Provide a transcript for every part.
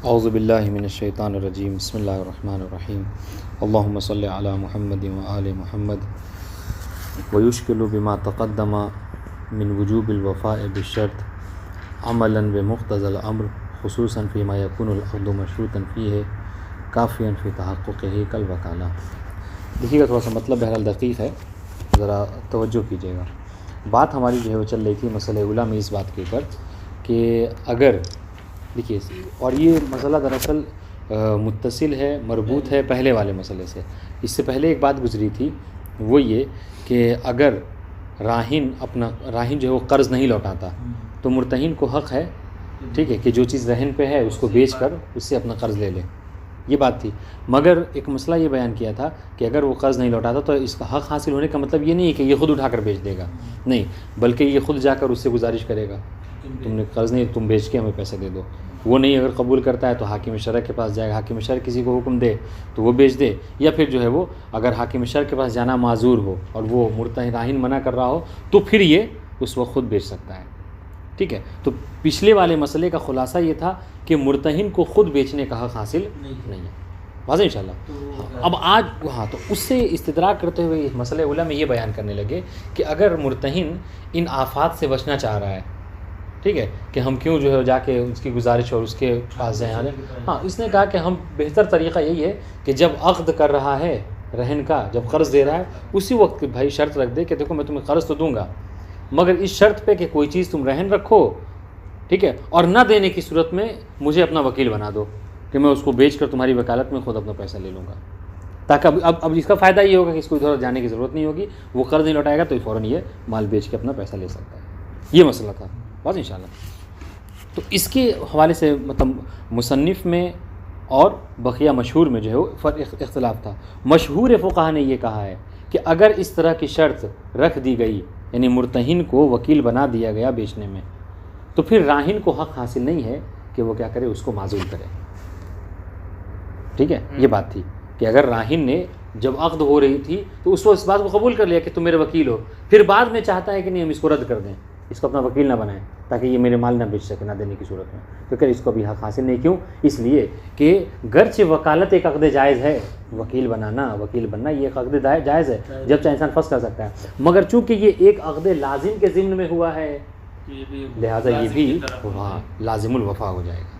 اعوذ باللہ من الشیطان الرجیم بسم اللہ الرحمن الرحیم اللہم صلی علی محمد وآل محمد ویشکل بما تقدم من وجوب الوفاء بالشرط عملا بمقتضى الامر خصوصا فيما يكون العقد مشروطا فيه کافیا فی تحققہ کالوکالہ۔ دیکھیے گا تھوڑا سا مطلب بہرحال دقیق ہے، ذرا توجہ کیجیے گا۔ بات ہماری جو ہے وہ چل رہی تھی مسئلہ اولیٰ میں اس بات کے اوپر کہ اگر دیکھیے، اور یہ مسئلہ دراصل متصل ہے، مربوط ہے پہلے والے مسئلے سے۔ اس سے پہلے ایک بات گزری تھی، وہ یہ کہ اگر راہن جو ہے وہ قرض نہیں لوٹاتا تو مرتہن کو حق ہے، ٹھیک ہے، کہ جو چیز رہن پہ ہے اس کو بیچ کر اس سے اپنا قرض لے لے، یہ بات تھی۔ مگر ایک مسئلہ یہ بیان کیا تھا کہ اگر وہ قرض نہیں لوٹاتا تو اس کا حق حاصل ہونے کا مطلب یہ نہیں ہے کہ یہ خود اٹھا کر بیچ دے گا، نہیں، بلکہ یہ خود جا کر اس سے گزارش کرے گا، تم نے قرض نہیں، تم بیچ کے ہمیں پیسے دے دو۔ وہ نہیں اگر قبول کرتا ہے تو حاکم شرع کے پاس جائے گا، حاکم شرع کسی کو حکم دے تو وہ بیچ دے، یا پھر جو ہے وہ اگر حاکم شرع کے پاس جانا معذور ہو اور وہ راہن منع کر رہا ہو تو پھر یہ اس وقت خود بیچ سکتا ہے، ٹھیک ہے۔ تو پچھلے والے مسئلے کا خلاصہ یہ تھا کہ مرتہن کو خود بیچنے کا حق حاصل نہیں ہے، واضح انشاءاللہ۔ اب آج تو اس سے استدراک کرتے ہوئے مسئلہ اولیٰ میں یہ بیان کرنے لگے کہ اگر مرتہن ان آفات سے بچنا چاہ رہا ہے، ٹھیک ہے، کہ ہم کیوں جو ہے جا کے اس کی گزارش اور اس کے پاس جائیں، ہاں، اس نے کہا کہ ہم بہتر طریقہ یہی ہے کہ جب عقد کر رہا ہے رہن کا، جب قرض دے رہا ہے اسی وقت بھائی شرط رکھ دے کہ دیکھو میں تمہیں قرض تو دوں گا مگر اس شرط پہ کہ کوئی چیز تم رہن رکھو، ٹھیک ہے، اور نہ دینے کی صورت میں مجھے اپنا وکیل بنا دو کہ میں اس کو بیچ کر تمہاری وکالت میں خود اپنا پیسہ لے لوں گا، تاکہ اب اس کا فائدہ یہ ہوگا کہ اس کو ادھر جانے کی ضرورت نہیں ہوگی، وہ قرض نہیں لوٹائے گا تو فوراً یہ مال بیچ کے اپنا پیسہ لے سکتا ہے۔ یہ مسئلہ تھا، بس انشاءاللہ۔ تو اس کے حوالے سے مطلب مصنف میں اور بقیہ مشہور میں جو ہے وہ اختلاف تھا۔ مشہور فقہا نے یہ کہا ہے کہ اگر اس طرح کی شرط رکھ دی گئی، یعنی مرتہن کو وکیل بنا دیا گیا بیچنے میں، تو پھر راہن کو حق حاصل نہیں ہے کہ وہ کیا کرے، اس کو معزول کرے، ٹھیک ہے۔ یہ بات تھی کہ اگر راہن نے جب عقد ہو رہی تھی تو اس وقت اس بات کو قبول کر لیا کہ تم میرے وکیل ہو، پھر بعد میں چاہتا ہے کہ نہیں ہم اس کو رد کر دیں، اس کو اپنا وکیل نہ بنائیں تاکہ یہ میرے مال نہ بیچ سکے نہ دینے کی صورت میں، تو کہ اس کو بھی حق حاصل نہیں۔ کیوں؟ اس لیے کہ گرچہ وکالت ایک عقد جائز ہے، وکیل بننا یہ ایک عقد جائز ہے، جب چاہے انسان فسخ کر سکتا ہے، مگر چونکہ یہ ایک عقد لازم کے ضمن میں ہوا ہے لہٰذا یہ بھی لازم الوفا ہو جائے گا۔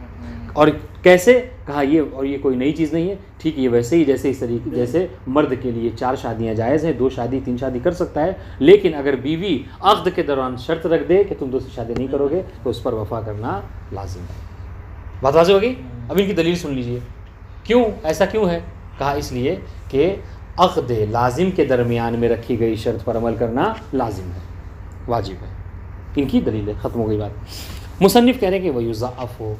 اور کیسے کہا، یہ کوئی نئی چیز نہیں ہے، ٹھیک ہے، یہ ویسے ہی جیسے اس طریقے جیسے مرد کے لیے 4 شادیاں جائز ہیں، 2 شادی 3 شادی کر سکتا ہے، لیکن اگر بیوی عقد کے دوران شرط رکھ دے کہ تم دوسری شادی نہیں کرو گے تو اس پر وفا کرنا لازم ہے۔ بات واضح ہوگی؟ اب ان کی دلیل سن لیجئے، کیوں ایسا کیوں ہے؟ کہا اس لیے کہ عقد لازم کے درمیان میں رکھی گئی شرط پر عمل کرنا لازم ہے، واجب ہے۔ ان کی دلیل ہے، ختم ہو گئی بات۔ مصنف کہہ رہے ہیں کہ وَيُضَعَّفُ،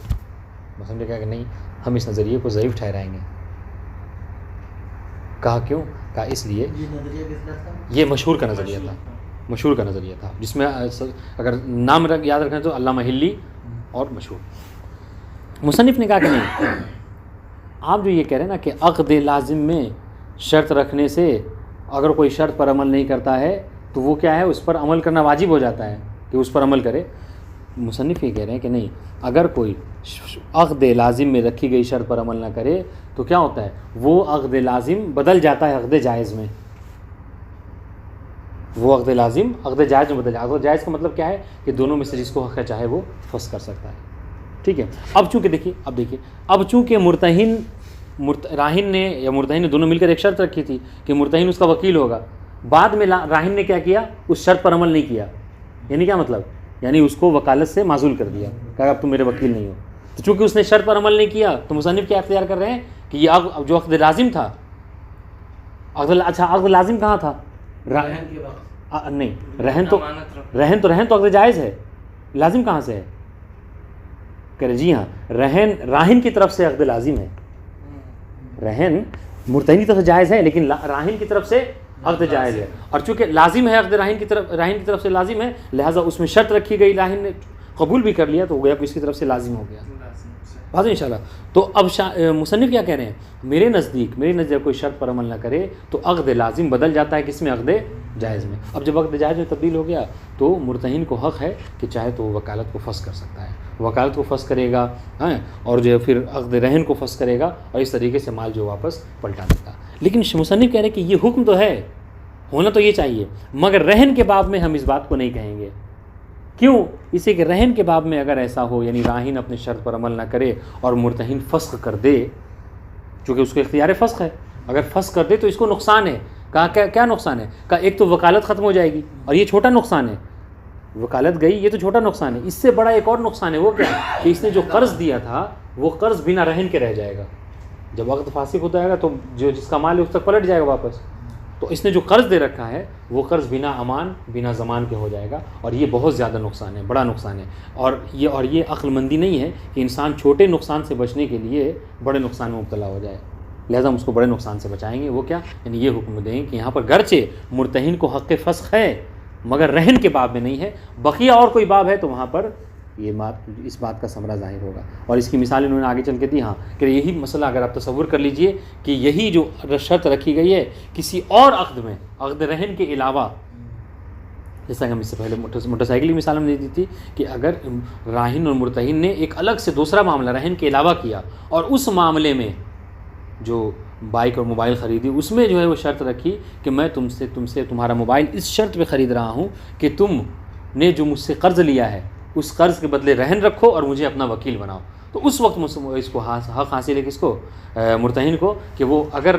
مصنف نے کہا کہ نہیں، ہم اس نظریے کو ضعیف ٹھہرائیں گے۔ کہا کیوں؟ کہا اس لیے یہ مشہور کا نظریہ تھا، جس میں اگر نام یاد رکھیں تو علامہ حلی اور مشہور۔ مصنف نے کہا کہ نہیں، آپ جو یہ کہہ رہے ہیں نا کہ عقد لازم میں شرط رکھنے سے اگر کوئی شرط پر عمل نہیں کرتا ہے تو وہ کیا ہے، اس پر عمل کرنا واجب ہو جاتا ہے کہ اس پر عمل کرے۔ مصنف یہ کہہ رہے ہیں کہ نہیں، اگر کوئی عقد لازم میں رکھی گئی شرط پر عمل نہ کرے تو کیا ہوتا ہے، وہ عقد لازم بدل جاتا ہے عقد جائز میں، وہ عقد لازم عقد جائز میں بدل جاتا ہے۔ عقد جائز کا مطلب کیا ہے کہ دونوں میں سے جس کو حق ہے چاہے وہ فسخ کر سکتا ہے، ٹھیک ہے۔ اب چونکہ راہن نے یا مرتہن نے دونوں مل کر ایک شرط رکھی تھی کہ مرتہن اس کا وکیل ہوگا، بعد میں راہن نے کیا کیا، اس شرط پر عمل نہیں کیا، یعنی کیا مطلب، یعنی اس کو وکالت سے معزول کر دیا، کہا اب تم میرے وکیل نہیں ہو۔ تو چونکہ اس نے شرط پر عمل نہیں کیا تو مصنف کیا اختیار کر رہے ہیں کہ یہ جو عقد لازم تھا، عقد لازم کہاں تھا، نہیں، رہن تو عقد جائز ہے، لازم کہاں سے ہے، کہہ رہے جی ہاں، راہن کی طرف سے عقد لازم ہے، رہن مرتہن کی طرف سے جائز ہے لیکن راہن کی طرف سے عقد جائز ہے، اور چونکہ لازم ہے عقد راہن کی طرف سے لازم ہے لہٰذا اس میں شرط رکھی گئی، راہن نے قبول بھی کر لیا تو گویا کہ اس کی طرف سے لازم ہو گیا، واضح انشاءاللہ. تو اب مصنف کیا کہہ رہے ہیں؟ میرے نزدیک کوئی شرط پر عمل نہ کرے تو عقد لازم بدل جاتا ہے کس میں؟ عقد جائز میں. اب جب عقد جائز میں تبدیل ہو گیا تو مرتہن کو حق ہے کہ چاہے تو وکالت کو فسخ کر سکتا ہے، وکالت کو فسخ کرے گا اور جو ہے پھر عقد رہن کو فسخ کرے گا اور اس طریقے سے مال جو واپس پلٹا دیتا. لیکن مصنف کہہ رہے ہیں کہ یہ حکم تو ہے، ہونا تو یہ چاہیے، مگر رہن کے باب میں ہم اس بات کو نہیں کہیں گے. کیوں؟ اسی کہ رہن کے باب میں اگر ایسا ہو، یعنی راہن اپنے شرط پر عمل نہ کرے اور مرتہن فسخ کر دے، چونکہ اس کو اختیار فسخ ہے، اگر فسخ کر دے تو اس کو نقصان ہے. کہا کیا نقصان ہے؟ کہا ایک تو وکالت ختم ہو جائے گی اور یہ چھوٹا نقصان ہے، وکالت گئی یہ تو چھوٹا نقصان ہے. اس سے بڑا ایک اور نقصان ہے، وہ کیا ہے کہ اس نے جو قرض دیا تھا وہ قرض بنا رہن کے رہ جائے گا. جب وقت فاسق ہوتا ہے گا تو جو جس کا مال ہے اس تک پلٹ جائے گا واپس. تو اس نے جو قرض دے رکھا ہے وہ قرض بنا امان بنا ضمان کے ہو جائے گا، اور یہ بہت زیادہ نقصان ہے، بڑا نقصان ہے. اور یہ عقل مندی نہیں ہے کہ انسان چھوٹے نقصان سے بچنے کے لیے بڑے نقصان میں مبتلا ہو جائے. لہذا ہم اس کو بڑے نقصان سے بچائیں گے. وہ کیا؟ یعنی یہ حکم دیں کہ یہاں پر گرچہ مرتہن کو حق فسخ ہے مگر رہن کے باب میں نہیں ہے، بقیہ اور کوئی باب ہے تو وہاں پر یہ اس بات کا ثمرہ ظاہر ہوگا. اور اس کی مثال انہوں نے آگے چل کے دی. ہاں کہ یہی مسئلہ اگر آپ تصور کر لیجئے کہ یہی جو شرط رکھی گئی ہے کسی اور عقد میں، عقد رہن کے علاوہ، جیسا کہ ہم اس سے پہلے موٹر سائیکل کی مثال ہم نے دی تھی کہ اگر راہن اور مرتہن نے ایک الگ سے دوسرا معاملہ رہن کے علاوہ کیا اور اس معاملے میں جو بائک اور موبائل خریدی اس میں جو ہے وہ شرط رکھی کہ میں تم سے تمہارا موبائل اس شرط پہ خرید رہا ہوں کہ تم نے جو مجھ سے قرض لیا ہے اس قرض کے بدلے رہن رکھو اور مجھے اپنا وکیل بناؤ. تو اس وقت اس کو حق حاصل ہے کس کو؟ مرتہن کو، کہ وہ اگر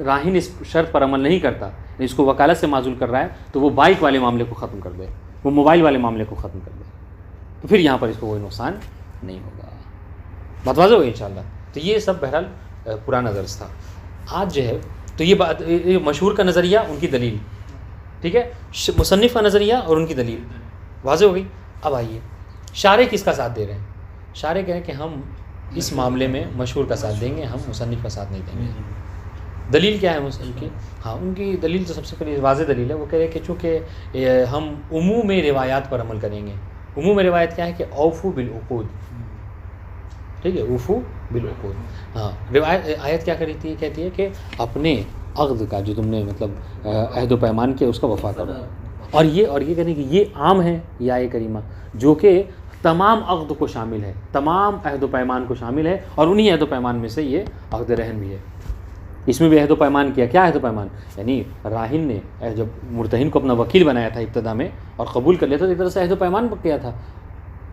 راہن اس شرط پر عمل نہیں کرتا، اس کو وکالت سے معزول کر رہا ہے، تو وہ بائک والے معاملے کو ختم کر دے، وہ موبائل والے معاملے کو ختم کر دے، تو پھر یہاں پر اس کو کوئی نقصان نہیں ہوگا. بات واضح ہوگی انشاءاللہ. تو یہ سب بہرحال پرانا درس تھا. آج جو ہے تو یہ بات مشہور کا نظریہ، ان کی دلیل، ٹھیک ہے، مصنف کا نظریہ اور ان کی دلیل واضح ہو گئی. اب آئیے شارح کس کا ساتھ دے رہے ہیں؟ شارح کہہ رہے ہیں کہ ہم اس معاملے میں مشہور کا ساتھ دیں گے، ہم مصنف کا ساتھ نہیں دیں گے. دلیل کیا ہے مصنف کی؟ ہاں ان کی دلیل تو سب سے پہلے واضح دلیل ہے. وہ کہہ رہے ہیں کہ چونکہ ہم عموم روایات پر عمل کریں گے. عموم روایت کیا ہے کہ اوفو بالعقود، ٹھیک ہے، اوفو بالعقود. ہاں روایت آیت کیا کہتی ہے کہ اپنے عقد کا جو تم نے مطلب عہد و پیمان کیا اس کا وفا کرو. اور یہ کہنے کہ یہ عام ہے یہ آیت کریمہ جو کہ تمام عقد کو شامل ہے، تمام عہد و پیمان کو شامل ہے، اور انہی عہد و پیمان میں سے یہ عقد رہن بھی ہے. اس میں بھی عہد و پیمان کیا. کیا عہد و پیمان؟ یعنی راہن نے جب مرتہن کو اپنا وکیل بنایا تھا ابتدا میں اور قبول کر لیا تھا تو ایک طرح سے عہد و پیمان کیا تھا.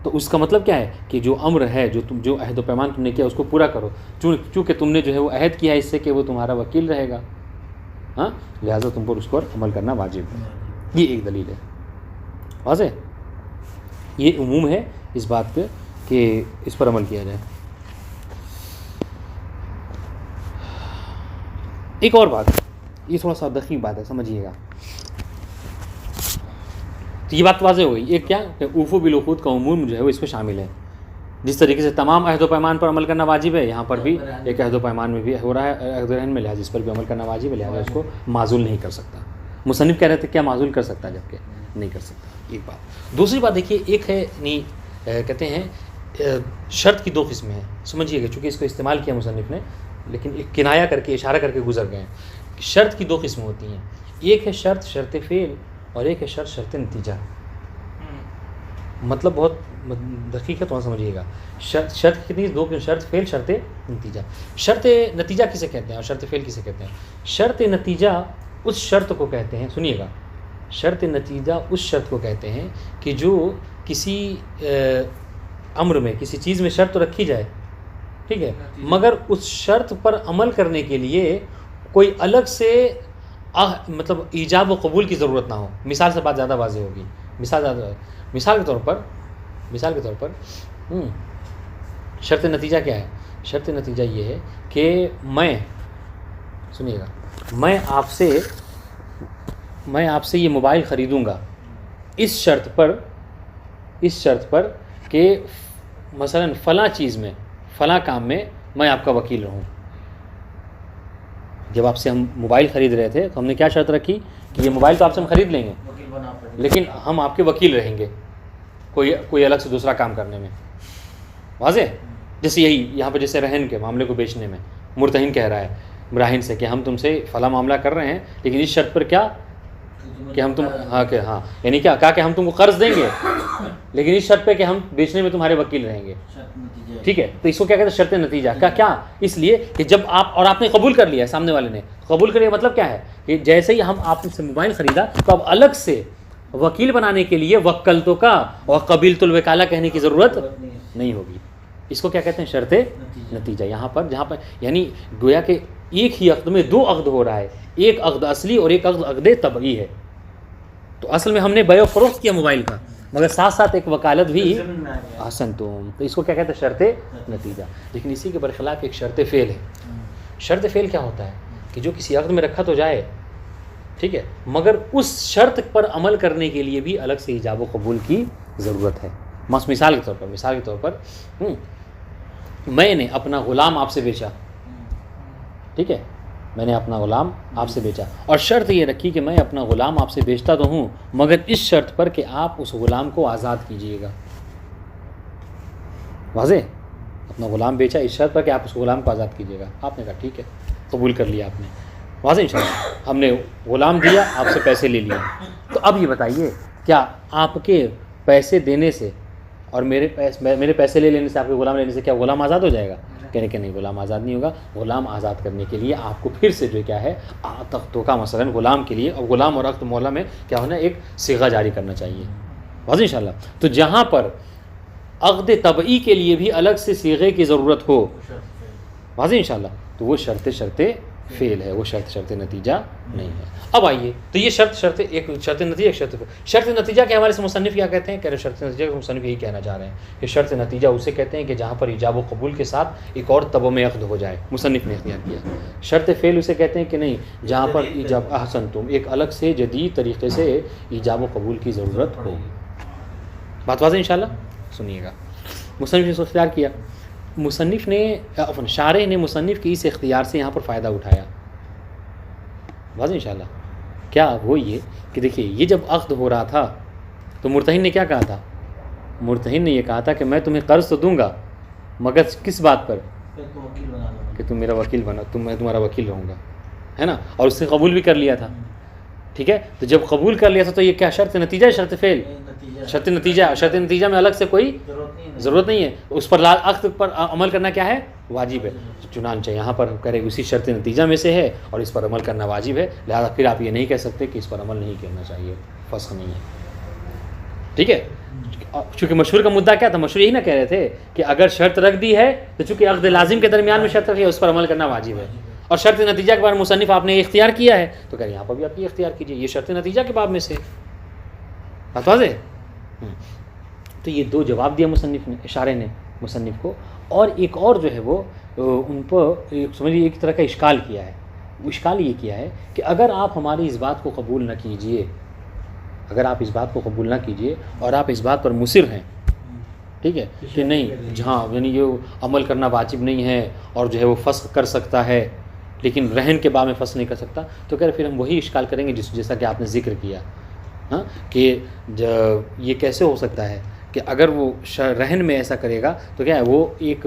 تو اس کا مطلب کیا ہے کہ جو امر ہے، جو عہد و پیمان تم نے کیا اس کو پورا کرو، چونکہ تم نے جو ہے وہ عہد کیا ہے اس سے کہ وہ تمہارا وکیل رہے گا، ہاں لہٰذا تم پر اس کو عمل کرنا واجب ہے. یہ ایک دلیل ہے واضح. یہ عموم ہے اس بات پہ کہ اس پر عمل کیا جائے. ایک اور بات، یہ تھوڑا سا دقیق بات ہے، سمجھیے گا. تو یہ بات واضح ہو گئی. ایک کیا کہ اوفو بالعقود کا عموم جو ہے وہ اس کو شامل ہے. جس طریقے سے تمام عہد و پیمان پر عمل کرنا واجب ہے، یہاں پر بھی ایک عہد و پیمان میں بھی ہو رہا ہے، عہد رہن میں، لہٰذا اس پر بھی عمل کرنا واجب ہے، لہٰذا اس کو معزول نہیں کر سکتا. مصنف کہہ رہے تھے کیا معزول کر سکتا ہے، جبکہ نہیں کر سکتا. ایک بات. دوسری بات دیکھیے، ایک ہے کہتے ہیں شرط کی دو قسمیں ہیں. سمجھیے گا چونکہ اس کو استعمال کیا مصنف نے لیکن ایک کنایا کر کے اشارہ کر کے گزر گئے ہیں. شرط کی دو قسمیں ہوتی ہیں. ایک ہے شرط فعل اور ایک ہے شرط نتیجہ. مطلب بہت دقیق ہے، تو سمجھیے گا. شرط کتنی؟ دو. شرط فعل، شرط نتیجہ. شرط نتیجہ کسے کہتے ہیں اور شرط فعل کسے کہتے ہیں؟ شرط نتیجہ اس شرط کو کہتے ہیں، سنیے گا، شرط نتیجہ اس شرط کو کہتے ہیں کہ جو کسی امر میں، کسی چیز میں شرط رکھی جائے، ٹھیک ہے، مگر اس شرط پر عمل کرنے کے لیے کوئی الگ سے مطلب ایجاب و قبول کی ضرورت نہ ہو. مثال سے بات زیادہ واضح ہوگی. مثال کے طور پر شرط نتیجہ کیا ہے؟ شرط نتیجہ یہ ہے کہ سنیے گا، میں آپ سے یہ موبائل خریدوں گا اس شرط پر کہ مثلا فلاں چیز میں، فلاں کام میں آپ کا وکیل رہوں. جب آپ سے ہم موبائل خرید رہے تھے تو ہم نے کیا شرط رکھی کہ یہ موبائل تو آپ سے ہم خرید لیں گے لیکن ہم آپ کے وکیل رہیں گے کوئی الگ سے دوسرا کام کرنے میں. واضح؟ جیسے یہی یہاں پہ جیسے رہن کے معاملے کو بیچنے میں مرتہن کہہ رہا ہے راہن سے کہ ہم تم سے فلاں معاملہ کر رہے ہیں لیکن اس شرط پر کیا کہ ہم تم ہاں یعنی کیا کہا کہ ہم تم کو قرض دیں گے لیکن اس شرط پہ کہ ہم بیچنے میں تمہارے وکیل رہیں گے. ٹھیک ہے, تو اس کو کیا کہتے ہیں شرط نتیجہ کا. کیا اس لیے کہ جب آپ نے قبول کر لیا, سامنے والے نے قبول کر لیا, مطلب کیا ہے کہ جیسے ہی ہم آپ سے موبائل خریدا تو اب الگ سے وکیل بنانے کے لیے وکلتو کا اور قبیلۃ الوکالہ کہنے کی ضرورت نہیں ہوگی. اس کو کیا کہتے ہیں شرط نتیجہ. یہاں پر جہاں پر یعنی گویا کہ ایک ہی عقد میں دو عقد ہو رہا ہے, ایک عقد اصلی اور ایک عقد طبعی ہے. تو اصل میں ہم نے بیع و فروخت کیا موبائل کا, مگر ساتھ ساتھ ایک وکالت بھی احسنتم, تو اس کو کیا کہتے ہیں شرط نتیجہ. لیکن اسی کے برخلاف ایک شرط فعل ہے. شرط فعل کیا ہوتا ہے کہ جو کسی عقد میں رکھا تو جائے, ٹھیک ہے, مگر اس شرط پر عمل کرنے کے لیے بھی الگ سے ایجاب و قبول کی ضرورت ہے. مثال کے طور پر میں نے اپنا غلام آپ سے بیچا, ٹھیک ہے, میں نے اپنا غلام آپ سے بیچا اور شرط یہ رکھی کہ میں اپنا غلام آپ سے بیچتا تو ہوں مگر اس شرط پر کہ آپ اس غلام کو آزاد کیجئے گا. واضح, اپنا غلام بیچا اس شرط پر کہ آپ اس غلام کو آزاد کیجئے گا. آپ نے کہا ٹھیک ہے, قبول کر لیا آپ نے. واضح انشاءاللہ, ہم نے غلام دیا, آپ سے پیسے لے لیے. تو اب یہ بتائیے کیا آپ کے پیسے دینے سے اور میرے پیسے لے لینے سے, آپ کے غلام لینے سے کیا غلام آزاد ہو جائے گا؟ کہنے کہ نہیں, غلام آزاد نہیں ہوگا. غلام آزاد کرنے کے لیے آپ کو پھر سے جو کیا ہے عقد کا مثلا غلام کے لیے, اور غلام اور عقد مولا میں کیا ہونا, ایک صیغہ جاری کرنا چاہیے. واضح انشاءاللہ. تو جہاں پر عقد طبعی کے لیے بھی الگ سے صیغے کی ضرورت ہو, واضح انشاءاللہ, تو وہ شرط فعل ہے, وہ شرط نتیجہ نہیں ہے. اب آئیے, تو یہ ایک شرط نتیجہ, ایک شرط نتیجہ کے حوالے سے مصنف کیا کہتے ہیں؟ کہہ رہے شرط نتیجہ کا مصنف یہی کہنا چاہ رہے ہیں کہ شرط نتیجہ اسے کہتے ہیں کہ جہاں پر ایجاب و قبول کے ساتھ ایک اور طبع میں عقد ہو جائے. مصنف نے اختیار کیا. شرط فعل اسے کہتے ہیں کہ نہیں, جہاں پر ایجاب احسنتم ایک الگ سے جدید طریقے سے ایجاب و قبول کی ضرورت ہو. بات واضح انشاءاللہ. سنیے گا, مصنف نے اس کو اختیار کیا. مصنف نے شارح نے مصنف کی اس اختیار سے یہاں پر فائدہ اٹھایا. واضح انشاءاللہ. کیا وہ یہ کہ دیکھیے, یہ جب عقد ہو رہا تھا تو مرتہن نے کیا کہا تھا؟ مرتہن نے یہ کہا تھا کہ میں تمہیں قرض تو دوں گا مگر کس بات پر کہ تم میرا وکیل بنا, میں تمہارا وکیل رہوں گا, ہے نا. اور اس نے قبول بھی کر لیا تھا. ٹھیک ہے, تو جب قبول کر لیا تھا تو یہ کیا شرط نتیجہ ہے؟ شرط فعل, شرط نتیجہ میں الگ سے کوئی ضرورت نہیں ہے. اس پر عقد پر عمل کرنا کیا ہے؟ واجب ہے. چنانچہ یہاں پر کرے اسی شرط نتیجہ میں سے ہے اور اس پر عمل کرنا واجب ہے, لہذا پھر آپ یہ نہیں کہہ سکتے کہ اس پر عمل نہیں کرنا چاہیے, فسخ نہیں ہے. ٹھیک ہے, چونکہ مشہور کا مدعا کیا تھا؟ مشہور یہی نہ کہہ رہے تھے کہ اگر شرط رکھ دی ہے تو چونکہ عقد لازم کے درمیان میں شرط رکھی ہے اس پر عمل کرنا واجب ہے, اور شرط نتیجہ کے بارے میں مصنف آپ نے اختیار کیا ہے تو کہہ رہے ہیں یہاں پر بھی آپ یہ اختیار کیجیے, یہ شرط نتیجہ کے باب میں سے. بات واضح. تو یہ دو جواب دیا مصنف نے, اشارے نے مصنف کو, اور ایک اور جو ہے وہ ان پر سمجھیے ایک طرح کا اشکال کیا ہے. وہ اشکال یہ کیا ہے کہ اگر آپ ہماری اس بات کو قبول نہ کیجئے, اگر آپ اس بات کو قبول نہ کیجئے اور آپ اس بات پر مصر ہیں, ٹھیک ہے, کہ نہیں جہاں یعنی یہ عمل کرنا واجب نہیں ہے اور جو ہے وہ فسخ کر سکتا ہے لیکن رہن کے باب میں فسخ نہیں کر سکتا, تو کہہ رہے پھر ہم وہی اشکال کریں گے جیسا کہ آپ نے ذکر کیا, ہاں, کہ یہ کیسے ہو سکتا ہے کہ اگر وہ رہن میں ایسا کرے گا تو کیا ہے وہ ایک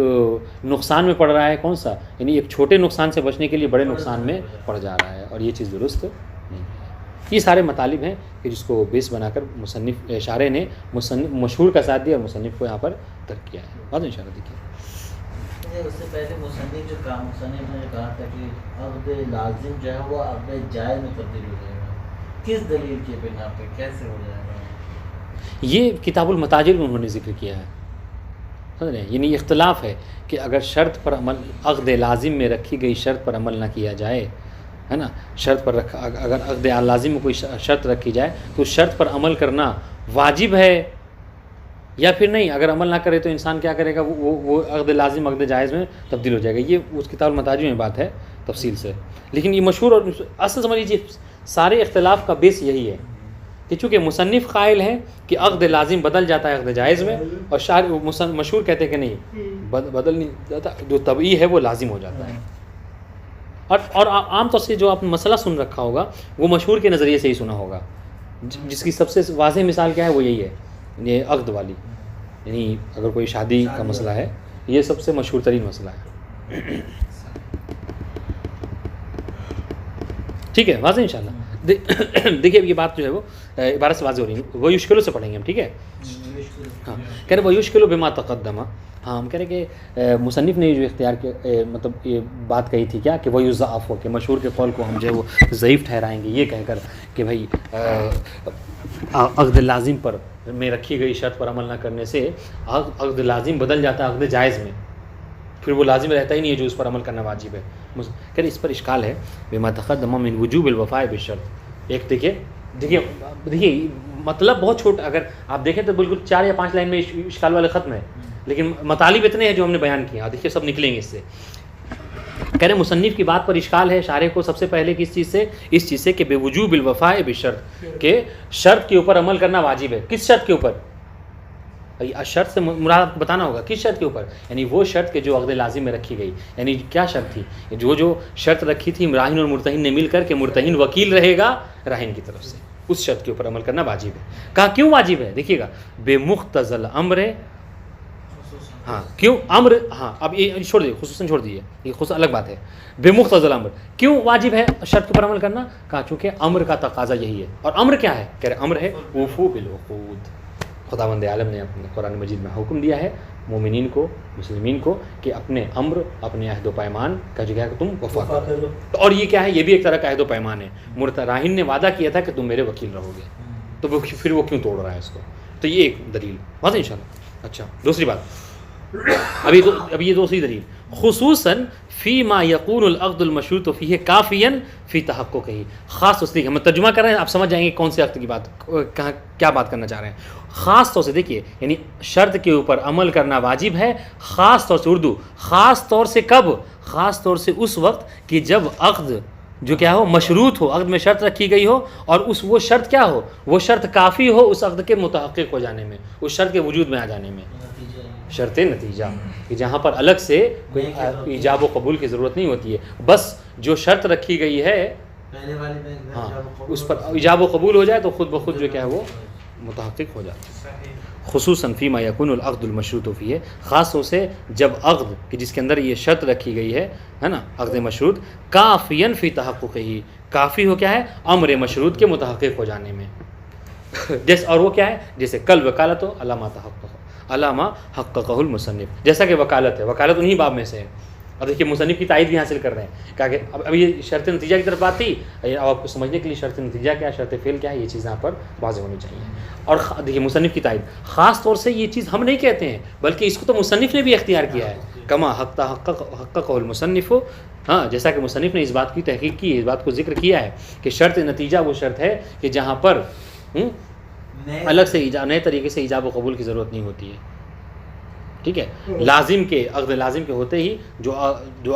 نقصان میں پڑ رہا ہے. کون سا؟ یعنی ایک چھوٹے نقصان سے بچنے کے لیے بڑے نقصان میں پڑ جا رہا ہے, اور یہ چیز درست نہیں ہے. یہ سارے مطالب ہیں کہ جس کو بیس بنا کر مصنف اشارے نے مشہور کا ساتھ دیا اور مصنف کو یہاں پر ترک کیا ہے. بات اشارہ دیکھیے, اس سے پہلے مصنف نے کہا تھا کہ عقد لازم جو ہے وہ عقد جائز میں تبدیل ہو جائے گا, کس دلیل کے بنا پہ کیسے ہو جائے گا؟ یہ کتاب المتاجر میں انہوں نے ذکر کیا ہے. سمجھ رہے ہیں, یعنی اختلاف ہے کہ اگر شرط پر عمل, عقد لازم میں رکھی گئی شرط پر عمل نہ کیا جائے, ہے نا, شرط پر رکھا, اگر عقد لازم میں کوئی شرط رکھی جائے تو شرط پر عمل کرنا واجب ہے یا پھر نہیں. اگر عمل نہ کرے تو انسان کیا کرے گا, وہ عقد لازم عقد جائز میں تبدیل ہو جائے گا. یہ اس کتاب المتاجر میں بات ہے تفصیل سے, لیکن یہ مشہور اور اصل سمجھ لیجیے سارے اختلاف کا بیس یہی ہے کہ چونکہ مصنف قائل ہیں کہ عقد لازم بدل جاتا ہے عقد جائز میں, اور مشہور کہتے ہیں کہ نہیں بدل نہیں جاتا, جو طبعی ہے وہ لازم ہو جاتا ہے. اور عام طور سے جو آپ نے مسئلہ سن رکھا ہوگا وہ مشہور کے نظریے سے ہی سنا ہوگا, جس کی سب سے واضح مثال کیا ہے وہ یہی ہے, یہ عقد والی. یعنی اگر کوئی شادی کا مسئلہ ہے یہ سب سے مشہور ترین مسئلہ ہے. ٹھیک ہے, واضح ان شاء اللہ. دیکھیے یہ بات جو ہے وہ عبارت سے واضح ہو رہی ہے. وہ یشکلوں سے پڑھیں گے ہم, ٹھیک ہے. ہاں کہہ رہے وہ یشکلوا بما تقدم. ہاں ہم کہہ رہے کہ مصنف نے جو اختیار کیا, مطلب یہ بات کہی تھی کیا کہ وہ یضعف ہو, کہ مشہور کے قول کو ہم جو ہے وہ ضعیف ٹھہرائیں گے, یہ کہہ کر کہ بھائی عقد لازم پر میں رکھی گئی شرط پر عمل نہ کرنے سے عقد لازم بدل جاتا ہے عقد جائز میں, پھر وہ لازم رہتا ہی نہیں ہے جو اس پر عمل کرنا واجب ہے. کہ اس پر اشکال ہے. بما تقدم من وجوب الوفاء بالشرط. ایک دیکھیے مطلب بہت چھوٹا, اگر آپ دیکھیں تو بالکل 4 یا 5 لائن میں اشکال والے ختم ہے, لیکن مطالب اتنے ہیں جو ہم نے بیان کیا. دیکھیے سب نکلیں گے اس سے. کہہ رہے مصنف کی بات پر اشکال ہے شارح کو سب سے پہلے کس چیز سے, اس چیز سے کہ بے وجوب الوفاء بالشرط, کہ شرط کے اوپر عمل کرنا واجب ہے. کس شرط کے اوپر؟ شرط سے مراد بتانا ہوگا کس شرط کے اوپر, یعنی وہ شرط کہ جو عقد لازم میں رکھی گئی. یعنی کیا شرط تھی؟ جو شرط رکھی تھی راہن اور مرتہن نے مل کر کہ مرتہن وکیل رہے گا راہن کی طرف سے, اس شرط کے اوپر عمل کرنا واجب ہے. کہا کیوں واجب ہے؟ دیکھیے گا بے مقتضی الامر. ہاں کیوں امر, ہاں اب یہ چھوڑ دیجیے, خصوصاً چھوڑ دیجیے, یہ خصوصاً الگ بات ہے. بے مقتضی الامر کیوں واجب ہے شرط کے اوپر عمل کرنا؟ کہا چونکہ امر کا تقاضا یہی ہے. اور امر کیا ہے؟ کہہ رہے امر ہے اوفوا بالعقود. خداوند عالم نے اپنے قرآن مجید میں حکم دیا ہے مومنین کو, مسلمین کو, کہ اپنے امر, اپنے عہد و پیمان کا جو ہے کہ تم وفا کرو. اور یہ کیا ہے؟ یہ بھی ایک طرح کا عہد و پیمان ہے. راہن نے وعدہ کیا تھا کہ تم میرے وکیل رہو گے, تو پھر وہ کیوں توڑ رہا ہے اس کو؟ تو یہ ایک دلیل واضح ان شاء اللہ. اچھا دوسری بات, ابھی یہ دوسری دلیل, خصوصاً فی ما یقون العقد المشروط فیہ کافیا فی تحققہ. خاص طور سے ہم ترجمہ کر رہے ہیں, آپ سمجھ جائیں گے کون سے عقد کی بات, کہاں کیا بات کرنا چاہ رہے ہیں. خاص طور سے دیکھیے, یعنی شرط کے اوپر عمل کرنا واجب ہے خاص طور سے, اردو خاص طور سے کب؟ خاص طور سے اس وقت کہ جب عقد جو کیا ہو مشروط ہو, عقد میں شرط رکھی گئی ہو, اور وہ شرط کیا ہو, وہ شرط کافی ہو اس عقد کے متحقق ہو جانے میں, اس شرط کے وجود میں آ جانے میں. شرط نتیجہ, کہ جہاں پر الگ سے کوئی ایجاب و قبول کی ضرورت نہیں ہوتی ہے, بس جو شرط رکھی گئی ہے ہاں اس پر ایجاب و قبول ہو جائے تو خود بخود جو کیا ہے وہ متحقق ہو جاتا ہے. خصوصاً فی ما یکون العقد المشروط فیہ, خاص طور سے جب عقد کہ جس کے اندر یہ شرط رکھی گئی ہے نا, عقد مشروط, کافیا فی تحققہ, کافی ہو کیا ہے امر مشروط کے متحقق ہو جانے میں. جیسے اور وہ کیا ہے, جیسے کل وکالت ہو علامہ حققہ المصنف, جیسا کہ وکالت ہے, وکالت انہی باب میں سے ہے. اور دیکھیے مصنف کی تائید بھی حاصل کر رہے ہیں, کہا کہ اب یہ شرط نتیجہ کی طرف بات تھی, اب آپ کو سمجھنے کے لیے شرط نتیجہ کیا, شرط فعل کیا ہے, یہ چیز یہاں پر واضح ہونی چاہیے. اور دیکھیے مصنف کی تائید, خاص طور سے یہ چیز ہم نہیں کہتے ہیں بلکہ اس کو تو مصنف نے بھی اختیار کیا ہے, کما حققہ المصنف. ہاں جیسا کہ مصنف نے اس بات کی تحقیق کی, اس بات کو ذکر کیا ہے کہ شرط نتیجہ وہ شرط ہے کہ جہاں پر الگ سے نئے طریقے سے ایجاب و قبول کی ضرورت نہیں ہوتی ہے. ٹھیک ہے, لازم کے عقد لازم کے ہوتے ہی جو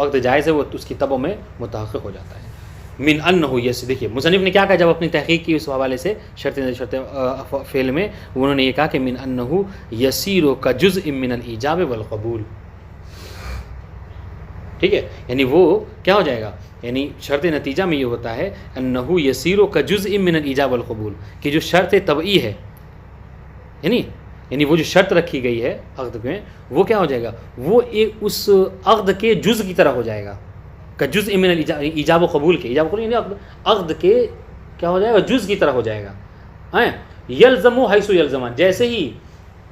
عقد جائز ہے وہ اس کی تبع میں متحقق ہو جاتا ہے. من انہ, یہ دیکھیے مصنف نے کیا کہا جب اپنی تحقیق کی اس حوالے سے شرط فعل میں, انہوں نے یہ کہا کہ من انہ یسیر کجزء من الایجاب والقبول. ٹھیک ہے, یعنی وہ کیا ہو جائے گا, یعنی شرط نتیجہ میں یہ ہوتا ہے انہ یسیر کجزء من الایجاب والقبول, کہ جو شرط طبعی ہے, یعنی وہ جو شرط رکھی گئی ہے عقد میں, وہ کیا ہو جائے گا, وہ ایک اس عقد کے جز کی طرح ہو جائے گا, کہ جزء من ایجاب و قبول کے, ایجاب و قبول یعنی عقد کے کیا ہو جائے گا, جز کی طرح ہو جائے گا. یلزم حیث یلزمان, جیسے ہی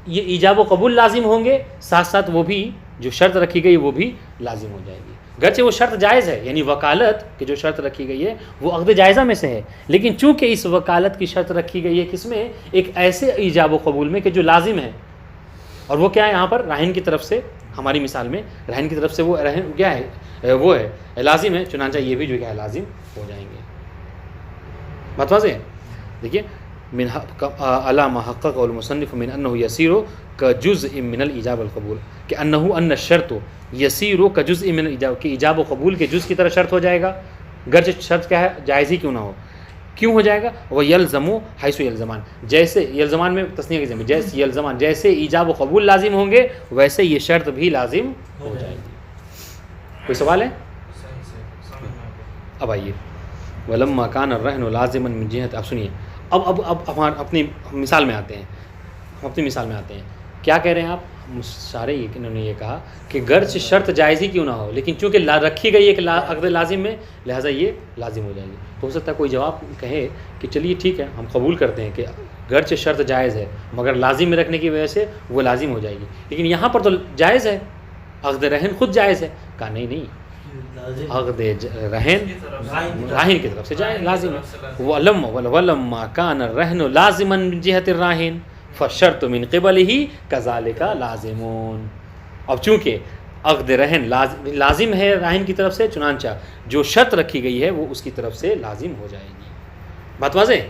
یہ ایجاب و قبول لازم ہوں گے ساتھ ساتھ وہ بھی جو شرط رکھی گئی وہ بھی لازم ہو جائے گی. گرچہ وہ شرط جائز ہے, یعنی وکالت کی جو شرط رکھی گئی ہے وہ عقد جائزہ میں سے ہے, لیکن چونکہ اس وکالت کی شرط رکھی گئی ہے کس میں, ایک ایسے ایجاب و قبول میں کہ جو لازم ہے, اور وہ کیا ہے یہاں پر راہن کی طرف سے, ہماری مثال میں راہن کی طرف سے وہ راہن کیا ہے, وہ ہے لازم ہے, چنانچہ یہ بھی جو کیا ہے لازم ہو جائیں گے. بات واضح ہے. دیکھیے من علامہ حققہ المصنف من انہ یسیر کجزء من الایجاب والقبول, کہ انہ ان الشرط یسیر کجزء من الایجاب, کہ ایجاب و قبول کے جز کی طرح شرط ہو جائے گا, گرچہ شرط کیا ہے جائز ہی کیوں نہ ہو. کیوں ہو جائے گا, وہ یلزم حیث یلزمان, جیسے یلزمان میں تثنیہ کی ضمیر, جیسے یلزمان جیسے ایجاب و قبول لازم ہوں گے ویسے یہ شرط بھی لازم ہو جائے گی. کوئی سوال ہے؟ اب آئیے, ولما کان الرہن لازما من جہت, اب سنیے, اب اپنی مثال میں آتے ہیں, کیا کہہ رہے ہیں آپ, سارے انہوں نے یہ کہا کہ گرچہ شرط جائز ہی کیوں نہ ہو لیکن چونکہ رکھی گئی ہے عقد لازم میں لہٰذا یہ لازم ہو جائے گی. ہو سکتا ہے کوئی جواب کہے کہ چلیے ٹھیک ہے ہم قبول کرتے ہیں کہ گرچہ شرط جائز ہے مگر لازم میں رکھنے کی وجہ سے وہ لازم ہو جائے گی, لیکن یہاں پر تو جائز ہے, عقد رہن خود جائز ہے. کہا نہیں, عقد رہن راہن کی طرف سے جائز لازم ہے. وَلَمَّا كَانَ الرَّهْنُ لَازِمًا مِنْ جِهَةِ الرَّاهِنِ فَالشَّرْطُ مِنْ قِبَلِهِ كَذَلِكَ لَازِمٌ. اب چونکہ عقد رہن لازم ہے راہن کی طرف سے, چنانچہ جو شرط رکھی گئی ہے وہ اس کی طرف سے لازم ہو جائے گی. بات واضح؟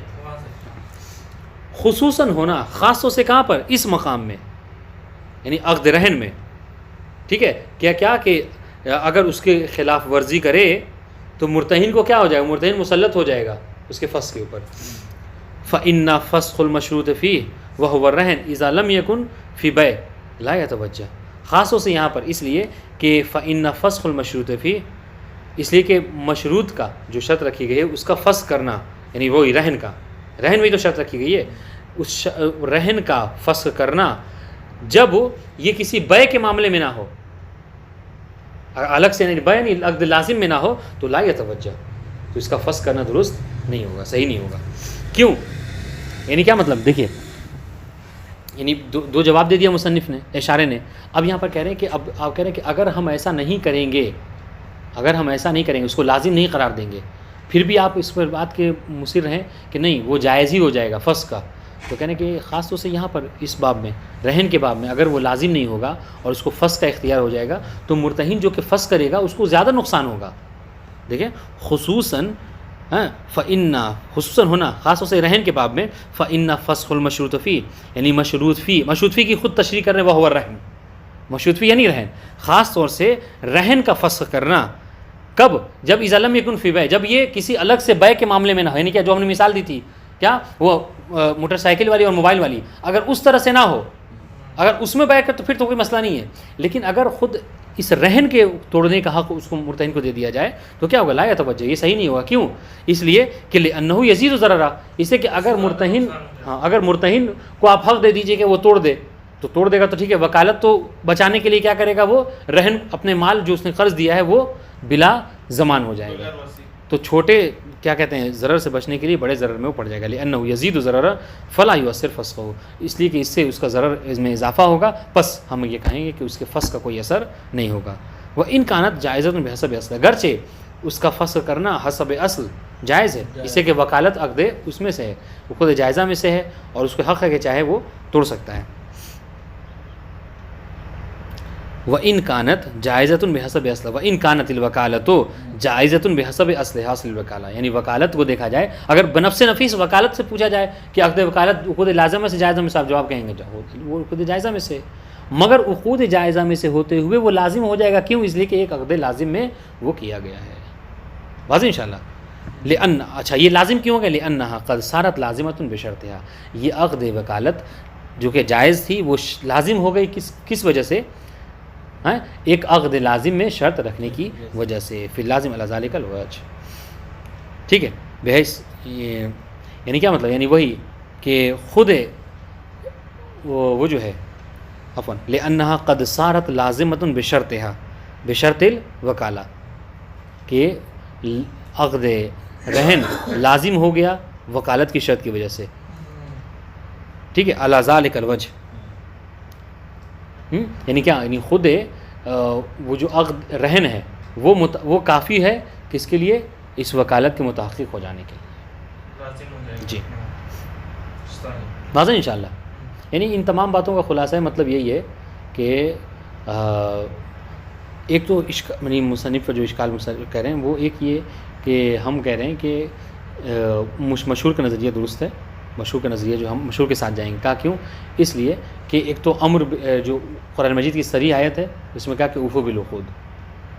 خصوصاً ہونا خاص طور سے کہاں پر؟ اس مقام میں, یعنی عقد رہن میں. ٹھیک ہے, کیا کہ اگر اس کے خلاف ورزی کرے تو مرتہن کو کیا ہو جائے گا؟ مرتہن مسلط ہو جائے گا اس کے فسخ کے اوپر. فَإِنَّ فَسْخُ الْمَشْرُوطِ فِيهِ وَهُوَ الرَّهْنُ إِذَا لَمْ يَكُنْ فِي بَيْعٍ لَا يَتَوَجَّهُ. خاص طور سے یہاں پر اس لیے کہ فَإِنَّ فَسْخُ الْمَشْرُوطِ فِيهِ, اس لیے کہ مشروط کا جو شرط رکھی گئی ہے اس کا فسخ کرنا, یعنی وہی رہن کا, رہن میں تو شرط رکھی گئی ہے, اس رہن کا فسخ کرنا جب یہ کسی بے کے معاملے میں نہ ہو, الگ سے بے نہیں عقد لازم میں نہ ہو تو لا یتوجہ, تو اس کا فسخ کرنا درست نہیں ہوگا, صحیح نہیں ہوگا. کیوں؟ یعنی کیا مطلب؟ دیکھیے یعنی دو جواب دے دیا مصنف نے, اشارے نے. اب یہاں پر کہہ رہے ہیں کہ اب آپ کہہ رہے ہیں کہ اگر ہم ایسا نہیں کریں گے, اس کو لازم نہیں قرار دیں گے, پھر بھی آپ اس پر بات کے مصر ہیں کہ نہیں وہ جائز ہی ہو جائے گا فسخ کا, تو کہنے کہ خاص طور سے یہاں پر اس باب میں, رہن کے باب میں, اگر وہ لازم نہیں ہوگا اور اس کو فسخ کا اختیار ہو جائے گا تو مرتہن جو کہ فسخ کرے گا اس کو زیادہ نقصان ہوگا. دیکھیں خصوصاً خصوصاً ہونا خاص طور سے رہن کے باب میں, فَإِنَّ فَسْخُ الْمَشْرُوطِ فِيهِ, یعنی مشروط فی کی خود تشریح کر رہے ہیں, وہ الرہن, مشروط فی یعنی رہن, خاص طور سے رہن کا فسخ کرنا کب؟ جب اذا لم یکن فی بیع, جب یہ کسی الگ سے بیع کے معاملے میں نہ ہو, یعنی کیا جو ہم نے مثال دی تھی, کیا وہ موٹر سائیکل والی اور موبائل والی, اگر اس طرح سے نہ ہو, اگر اس میں بیع کر تو پھر تو کوئی مسئلہ نہیں ہے, لیکن اگر خود اس رہن کے توڑنے کا حق اس کو مرتہن کو دے دیا جائے تو کیا ہوگا؟ لا یتوجہ, یہ صحیح نہیں ہوگا. کیوں؟ اس لیے کہ لأنہ یزید ضررا, اسے کہ اگر مرتہن کو آپ حق دے دیجئے کہ وہ توڑ دے تو توڑ دے گا تو ٹھیک ہے, وکالت تو بچانے کے لیے کیا کرے گا, وہ رہن اپنے مال جو اس نے قرض دیا ہے وہ بلا ضمان ہو جائے گا, تو چھوٹے کیا کہتے ہیں ضرر سے بچنے کے لیے بڑے ضرر میں وہ پڑ جائے گا. لأنہ یزید ضررا فلا یؤثر فسخہ, اس لیے کہ اس سے اس کا ضرر اس میں اضافہ ہوگا, پس ہم یہ کہیں گے کہ اس کے فسخ کا کوئی اثر نہیں ہوگا. وَإِنْ كَانَتْ جَائِزَةٌ بِحَسَبِ أَصْلِ, گرچہ اس کا فسخ کرنا حسب اصل جائز ہے, اسے کہ وکالت عقد اس میں سے ہے, وہ خود جائزہ میں سے ہے اور اس کو حق ہے کہ چاہے وہ توڑ سکتا ہے. وَإِنْ كَانَتْ جَائِزَةٌ بِحَسَبِ أَصْلِ وَإِنْ كَانَتِ الْوَكَالَةُ جَائِزَةٌ بِحَسَبِ أَصْلِ حاصل الوکالہ, یعنی وکالت کو دیکھا جائے, اگر بنفس نفیس وکالت سے پوچھا جائے کہ عقد وکالت عقود لازمہ سے جائزہ میں سے, آپ جواب کہیں گے وہ عقود جائزہ میں سے, مگر عقود جائزہ میں سے ہوتے ہوئے وہ لازم ہو جائے گا. کیوں؟ اس لیے کہ ایک عقد لازم میں وہ کیا گیا ہے. واضح انشاءاللہ. لأن اچھا یہ لازم کیوں ہو گیا؟ لأنها قد صارت لازمۃ بشرطها, یہ عقد وکالت جو کہ جائز تھی وہ لازم ہو گئی کس وجہ سے؟ ایک عقد لازم میں شرط رکھنے کی وجہ سے. فی اللازم علی ذلک الوجہ. ٹھیک ہے, بحیث یعنی کیا مطلب؟ یعنی وہی کہ خود وہ جو ہے عفواً لأنها قد صارت لازمۃ بشرطها بشرط الوکالہ, کہ عقد رہن لازم ہو گیا وکالت کی شرط کی وجہ سے. ٹھیک ہے, علی ذلک الوجہ, یعنی کیا؟ یعنی خود وہ جو عقد رہن ہے وہ کافی ہے کس کے لیے؟ اس وکالت کے متحقق ہو جانے کے لیے. جی واضح انشاءاللہ. یعنی ان تمام باتوں کا خلاصہ ہے, مطلب یہی ہے کہ ایک تو یعنی مصنف کا جو اشکال کہہ رہے ہیں وہ ایک یہ کہ ہم کہہ رہے ہیں کہ مشہور کا نظریہ درست ہے, مشہور کا نظریہ جو ہم مشہور کے ساتھ جائیں گے. کہا کیوں؟ اس لیے کہ ایک تو امر جو قرآن مجید کی صریح آیت ہے اس میں کہا کہ اوفوا بالعقود,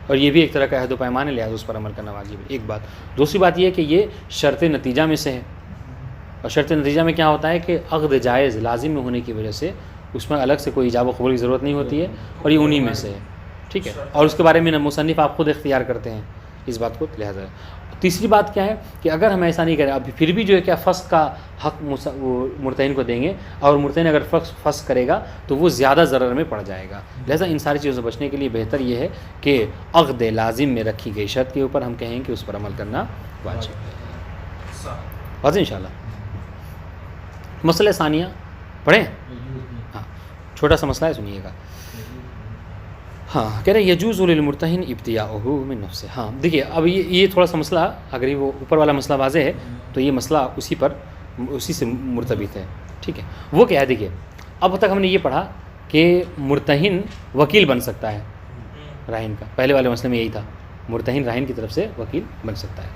اور یہ بھی ایک طرح کا عہد و پیمان ہے, لہٰذا اس پر عمل کرنا واجب ہے. ایک بات. دوسری بات یہ ہے کہ یہ شرط نتیجہ میں سے ہے, اور شرط نتیجہ میں کیا ہوتا ہے کہ عقد جائز لازم میں ہونے کی وجہ سے اس میں الگ سے کوئی ایجاب و قبول کی ضرورت نہیں ہوتی ہے, اور یہ انہی میں سے ہے. ٹھیک ہے, اور اس کے بارے میں مصنف آپ خود اختیار کرتے ہیں اس بات کو, لہٰذا تیسری بات کیا ہے کہ اگر ہم ایسا نہیں کریں اب پھر بھی جو ہے کیا فسق کا حق مرتہن کو دیں گے، اور مرتہن اگر فسق کرے گا تو وہ زیادہ ضرر میں پڑ جائے گا. لہٰذا ان ساری چیزوں سے بچنے کے لیے بہتر یہ ہے کہ عقد لازم میں رکھی گئی شرط کے اوپر ہم کہیں کہ اس پر عمل کرنا واجب ہے. واضح انشاءاللہ. مسئلہ ثانیہ پڑھیں. ہاں چھوٹا سا مسئلہ ہے، سنیے گا. ہاں کہہ رہے یجوز للمرتہن ابتیاؤہ من نفسہ. ہاں دیکھیے اب یہ تھوڑا سا مسئلہ، اگر یہ وہ اوپر والا مسئلہ واضح ہے تو یہ مسئلہ اسی سے مرتبط ہے. ٹھیک ہے، وہ کیا ہے دیکھیے اب تک ہم نے یہ پڑھا کہ مرتہن وکیل بن سکتا ہے راہن کا. پہلے والے مسئلے میں یہی تھا، مرتہن راہن کی طرف سے وکیل بن سکتا ہے.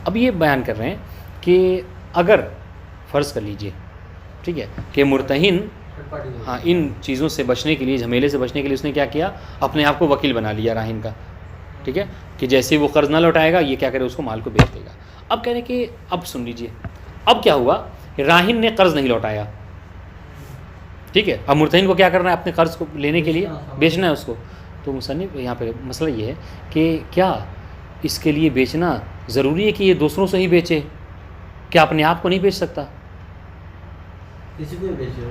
اب یہ بیان کر رہے ہیں کہ اگر فرض کر لیجئے ٹھیک ہے کہ مرتہن ہاں ان چیزوں سے بچنے کے لیے، جھمیلے سے بچنے کے لیے اس نے کیا کیا، اپنے آپ کو وکیل بنا لیا راہن کا. ٹھیک ہے کہ جیسے وہ قرض نہ لوٹائے گا یہ کیا کرے، اس کو مال کو بیچ دے گا. اب کہہ رہے کہ اب سن لیجئے اب کیا ہوا، راہن نے قرض نہیں لوٹایا. ٹھیک ہے، اب مرتہن کو کیا کرنا ہے، اپنے قرض کو لینے کے لیے بیچنا ہے اس کو. تو مصنف یہاں پہ مسئلہ یہ ہے کہ کیا اس کے لیے بیچنا ضروری ہے کہ یہ دوسروں سے ہی بیچے، کیا اپنے آپ کو نہیں بیچ سکتا؟ کسی کو بیچے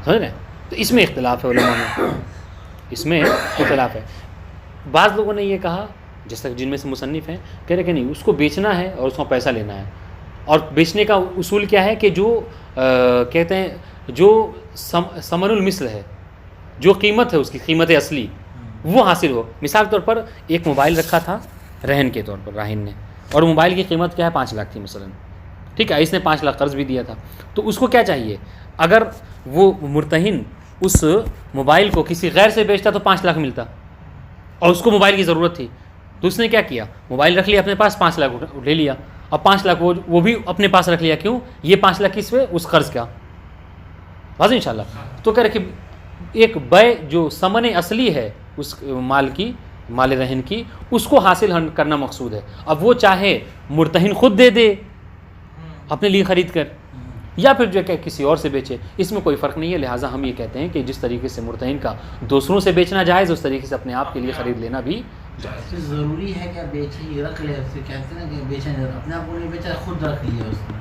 سمجھ رہے ہیں؟ تو اس میں اختلاف ہے علماء میں، اس میں اختلاف ہے. بعض لوگوں نے یہ کہا، جیسا جن میں سے مصنف ہیں، کہہ رہے کہ نہیں اس کو بیچنا ہے اور اس کو پیسہ لینا ہے. اور بیچنے کا اصول کیا ہے کہ جو کہتے ہیں جو ثمن المثل ہے، جو قیمت ہے اس کی قیمت اصلی وہ حاصل ہو. مثال کے طور پر ایک موبائل رکھا تھا رہن کے طور پر راہن نے، اور موبائل کی قیمت کیا ہے 5 لاکھ تھی مثلا. ٹھیک ہے، اس نے 5 لاکھ قرض بھی دیا تھا. تو اس کو کیا چاہیے، اگر وہ مرتہن اس موبائل کو کسی غیر سے بیچتا تو 5 لاکھ ملتا، اور اس کو موبائل کی ضرورت تھی. تو اس نے کیا کیا، موبائل رکھ لیا اپنے پاس، 5 لاکھ لے لیا. اب 5 لاکھ وہ بھی اپنے پاس رکھ لیا. کیوں؟ یہ 5 لاکھ کس پہ، اس قرض کا. واضح انشاءاللہ. تو کہہ رہے کہ ایک بے جو ثمن اصلی ہے اس مال کی، مال رہن کی، اس کو حاصل کرنا مقصود ہے. اب وہ چاہے مرتہن خود دے دے اپنے لیے خرید کر، یا پھر جو کہ کسی اور سے بیچے، اس میں کوئی فرق نہیں ہے. لہٰذا ہم یہ کہتے ہیں کہ جس طریقے سے مرتہن کا دوسروں سے بیچنا جائز، اس طریقے سے اپنے آپ کے لیے خرید لینا بھی جائز. ضروری ہے کہ بیچے رکھ لے، اس سے کہتے ہیں کہ بیچیں اپنے آپ کو نہیں بیچا، خود رکھ لیا اس نے.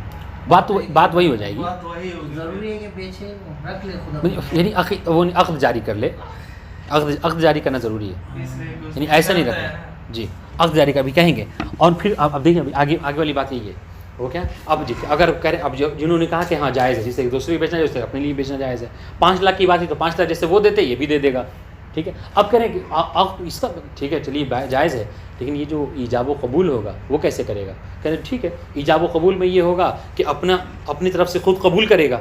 بات وہی ہو جائے گی. ضروری ہے کہ بیچے رکھ لے خود، یعنی وہ عقد جاری کر لے. عقد جاری کرنا ضروری ہے، یعنی ایسا نہیں رکھنا. جی عقد جاری کا بھی کہیں گے. اور پھر اب دیکھیں آگے والی بات یہی ہے، وہ کیا اب جی اگر کریں، اب جنہوں نے کہا کہ ہاں جائز ہے، جسے دوسرے بھی بیچنا جائز ہے اپنے لیے بیچنا جائز ہے. 5 لاکھ کی بات ہے تو 5 لاکھ جیسے وہ دیتے یہ بھی دے دے گا. ٹھیک ہے، اب کریں کہ اب اس کا ٹھیک ہے چلیے جائز ہے، لیکن یہ جو ایجاب و قبول ہوگا وہ کیسے کرے گا؟ کہہ رہے ٹھیک ہے ایجاب و قبول میں یہ ہوگا کہ اپنی طرف سے خود قبول کرے گا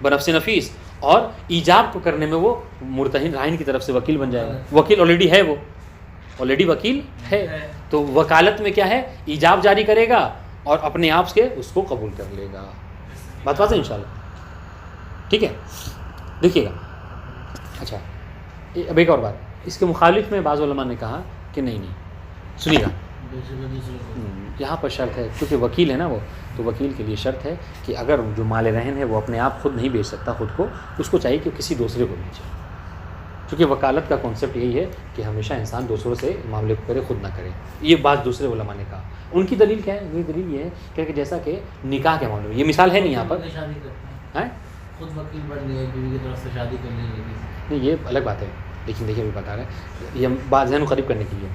بنفس نفیس، اور ایجاب کو کرنے میں وہ مرتہن راہن کی طرف سے وکیل بن جائے گا. وکیل آلریڈی ہے، وہ آلریڈی وکیل ہے. تو وکالت میں کیا ہے، ایجاب جاری کرے گا اور اپنے آپ سے اس کو قبول کر لے گا. بات واضح انشاءاللہ. ٹھیک ہے، دیکھیے گا. اچھا اب ایک اور بات، اس کے مخالف میں بعض علماء نے کہا کہ نہیں سنیے گا، یہاں پر شرط ہے کیونکہ وکیل ہے نا وہ، تو وکیل کے لیے شرط ہے کہ اگر جو مال رہن ہے وہ اپنے آپ خود نہیں بیچ سکتا خود کو، اس کو چاہیے کہ کسی دوسرے کو بیچے. کیونکہ وکالت کا کانسیپٹ یہی ہے کہ ہمیشہ انسان دوسروں سے معاملے کو کرے، خود نہ کرے. یہ بات دوسرے علماء نے کہا. ان کی دلیل کیا ہے؟ یہ دلیل یہ ہے کہ جیسا کہ نکاح کے معاملے میں، یہ مثال ہے نہیں یہاں پر، خود وکیل بن گئے، بیوی کی طرف سے شادی کر لی. نہیں یہ الگ بات ہے، لیکن دیکھیے ابھی بتا رہے ہیں، یہ بات ذہن کو قریب کرنے کے لیے،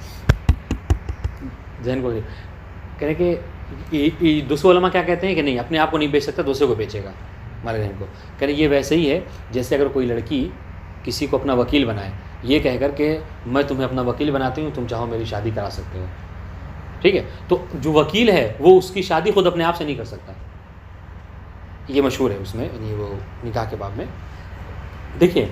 ذہن کو کہہ رہے کہ دوسرے علماء کیا کہتے ہیں کہ نہیں اپنے آپ کو نہیں بیچ سکتا، دوسرے کو بیچے گا مال رہن کو. کہہ رہے یہ ویسے ہی ہے جیسے اگر کوئی لڑکی کسی کو اپنا وکیل بنائے، یہ کہہ کر کہ میں تمہیں اپنا وکیل بناتی ہوں، تم چاہو میری شادی کرا سکتے ہو. ٹھیک ہے، تو جو وکیل ہے وہ اس کی شادی خود اپنے آپ سے نہیں کر سکتا. یہ مشہور ہے اس میں، یعنی وہ نکاح کے باب میں. دیکھیے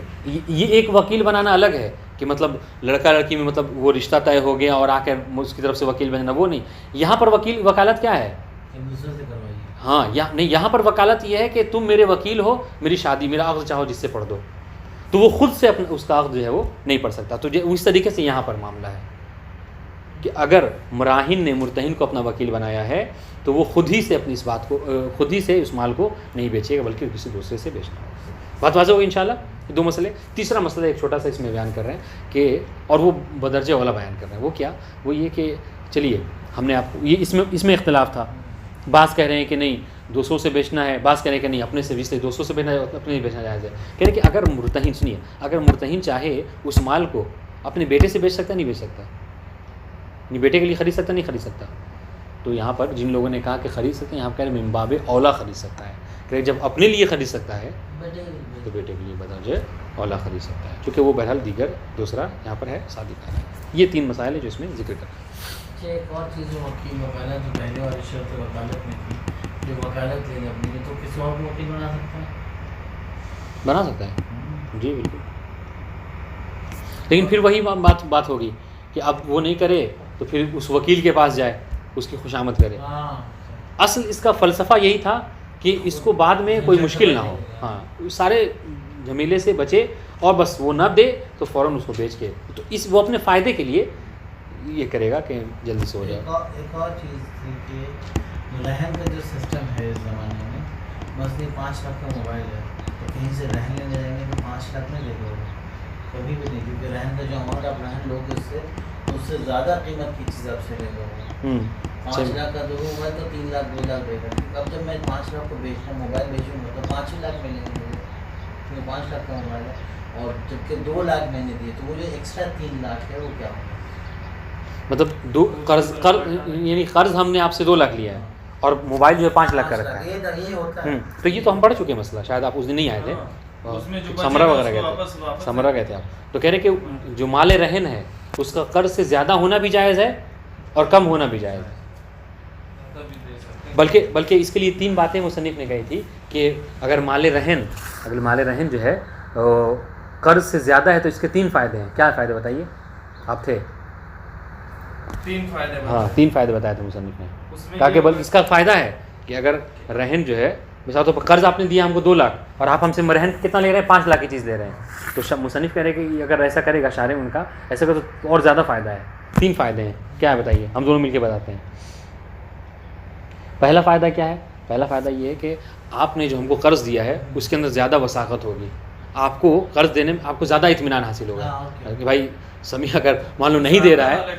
یہ ایک وکیل بنانا الگ ہے کہ مطلب لڑکا لڑکی میں مطلب وہ رشتہ طے ہو گیا اور آ کر اس کی طرف سے وکیل بننا، وہ نہیں. یہاں پر وکالت کیا ہے؟ دوسرے سے کروائیے. ہاں نہیں، یہاں پر وکالت یہ ہے کہ تم میرے وکیل ہو، میری شادی، میرا عقد چاہو جس سے پڑھ دو. تو وہ خود سے اپنا اس کا عقد جو ہے وہ نہیں پڑھ سکتا. تو اس طریقے سے یہاں پر معاملہ ہے کہ اگر مراہن نے مرتہن کو اپنا وکیل بنایا ہے تو وہ خود ہی سے اپنی اس بات کو، خود ہی سے اس مال کو نہیں بیچے گا بلکہ کسی دوسرے سے بیچنا ہوگا. بات واضح ہوگی انشاءاللہ. یہ 2 مسئلے. تیسرا مسئلہ ایک چھوٹا سا اس میں بیان کر رہے ہیں کہ، اور وہ بدرجہ والا بیان کر رہے ہیں، وہ کیا، وہ یہ کہ چلیے ہم نے آپ کو یہ اس میں اختلاف تھا. بعض کہہ رہے ہیں کہ نہیں 200 سے بیچنا ہے, بعض کہہ رہے ہیں کہ نہیں اپنے سے 200 سے بیچنا ہے, اپنے سے بیچنا جائز ہے. کہہ رہے کہ اگر مرتہن سنیے, اگر مرتہن چاہے اس مال کو اپنے بیٹے سے بیچ سکتا, نہیں بیچ سکتا, نہیں بیٹے کے لیے خرید سکتا, نہیں خرید سکتا. تو یہاں پر جن لوگوں نے کہا کہ خرید سکتے ہیں, یہاں پر کہہ رہے من باب اولا خرید سکتا ہے. کہ جب اپنے لیے خرید سکتا ہے تو بیٹے کے لیے بدرجہ اولا خرید سکتا ہے, کیونکہ وہ بہرحال دیگر دوسرا یہاں پر ہے شادی کا ہے. یہ 3 مسائل ہیں جو اس میں ذکر کر رہے ہیں. ایک اور چیز وکیل وکالت جو پہلے والی شرط وکالت میں تھی, جو وکالت لے اپنی تو کسی اور وکیل بنا سکتا ہے, بنا سکتا ہے جی بالکل. لیکن پھر وہی بات ہوگی کہ اب وہ نہیں کرے تو پھر اس وکیل کے پاس جائے, اس کی خوشامد کرے. اصل اس کا فلسفہ یہی تھا کہ اس کو بعد میں کوئی مشکل نہ ہو, ہاں سارے جھمیلے سے بچے, اور بس وہ نہ دے تو فوراً اس کو بیچ کے, تو وہ اپنے فائدے کے لیے یہ کرے گا کہ جلدی سے ہو جائے. ایک اور چیز تھی کہ رہن کا جو سسٹم ہے اس زمانے میں, مثلا 5 لاکھ کا موبائل ہے تو کہیں سے رہن لینے جائیں گے تو 5 لاکھ میں لے لو کبھی بھی نہیں, کیونکہ رہن کا جو اماؤنٹ آپ رہن لوگ اس سے زیادہ قیمت کی چیز آپ سے لے لو. 5 لاکھ کا دو موبائل تو 3 لاکھ 2 لاکھ دے گا. اب جب میں 5 لاکھ کو بیچنا موبائل بیچوں گا تو 5 ہی لاکھ میں لیں گے, کیونکہ 5 لاکھ کا موبائل ہے, اور جبکہ 2 لاکھ میں نے دیے تو وہ جو ایکسٹرا 3 لاکھ ہے وہ کیا ہوگا. مطلب قرض یعنی قرض ہم نے آپ سے 2 لاکھ لیا ہے اور موبائل جو ہے 5 لاکھ کا رکھا ہے. تو یہ تو ہم پڑھ چکے ہیں مسئلہ, شاید آپ اس دن نہیں آئے تھے, سمرا وغیرہ گئے تھے, سمرا گئے تھے آپ. تو کہہ رہے کہ جو مال رہن ہے اس کا قرض سے زیادہ ہونا بھی جائز ہے اور کم ہونا بھی جائز ہے. بلکہ اس کے لیے 3 باتیں مصنف نے کہی تھی کہ اگر مال رہن جو ہے قرض سے زیادہ ہے تو اس کے 3 فائدے ہیں. کیا فائدے بتائیے, آپ تھے 3 فائدے. ہاں 3 فائدے بتائے تھے مصنف نے. کہا کہ اس کا فائدہ ہے کہ اگر رہن جو ہے مثال طور پر قرض آپ نے دیا ہم کو 2 لاکھ اور آپ ہم سے رہن کتنا لے رہے ہیں, 5 لاکھ کی چیز لے رہے ہیں, تو مصنف کہہ رہے ہیں کہ اگر ایسا کرے گا شارع ان کا ایسا کرے تو اور زیادہ فائدہ ہے. 3 فائدے ہیں. کیا ہے بتائیے, ہم دونوں مل کے بتاتے ہیں. پہلا فائدہ کیا ہے, پہلا فائدہ یہ ہے کہ آپ نے جو ہم کو قرض دیا ہے اس کے اندر زیادہ وثاقت ہوگی, آپ کو قرض دینے میں آپ کو زیادہ اطمینان حاصل ہوگا کہ بھائی سمیع اگر مان لو نہیں دے رہا ہے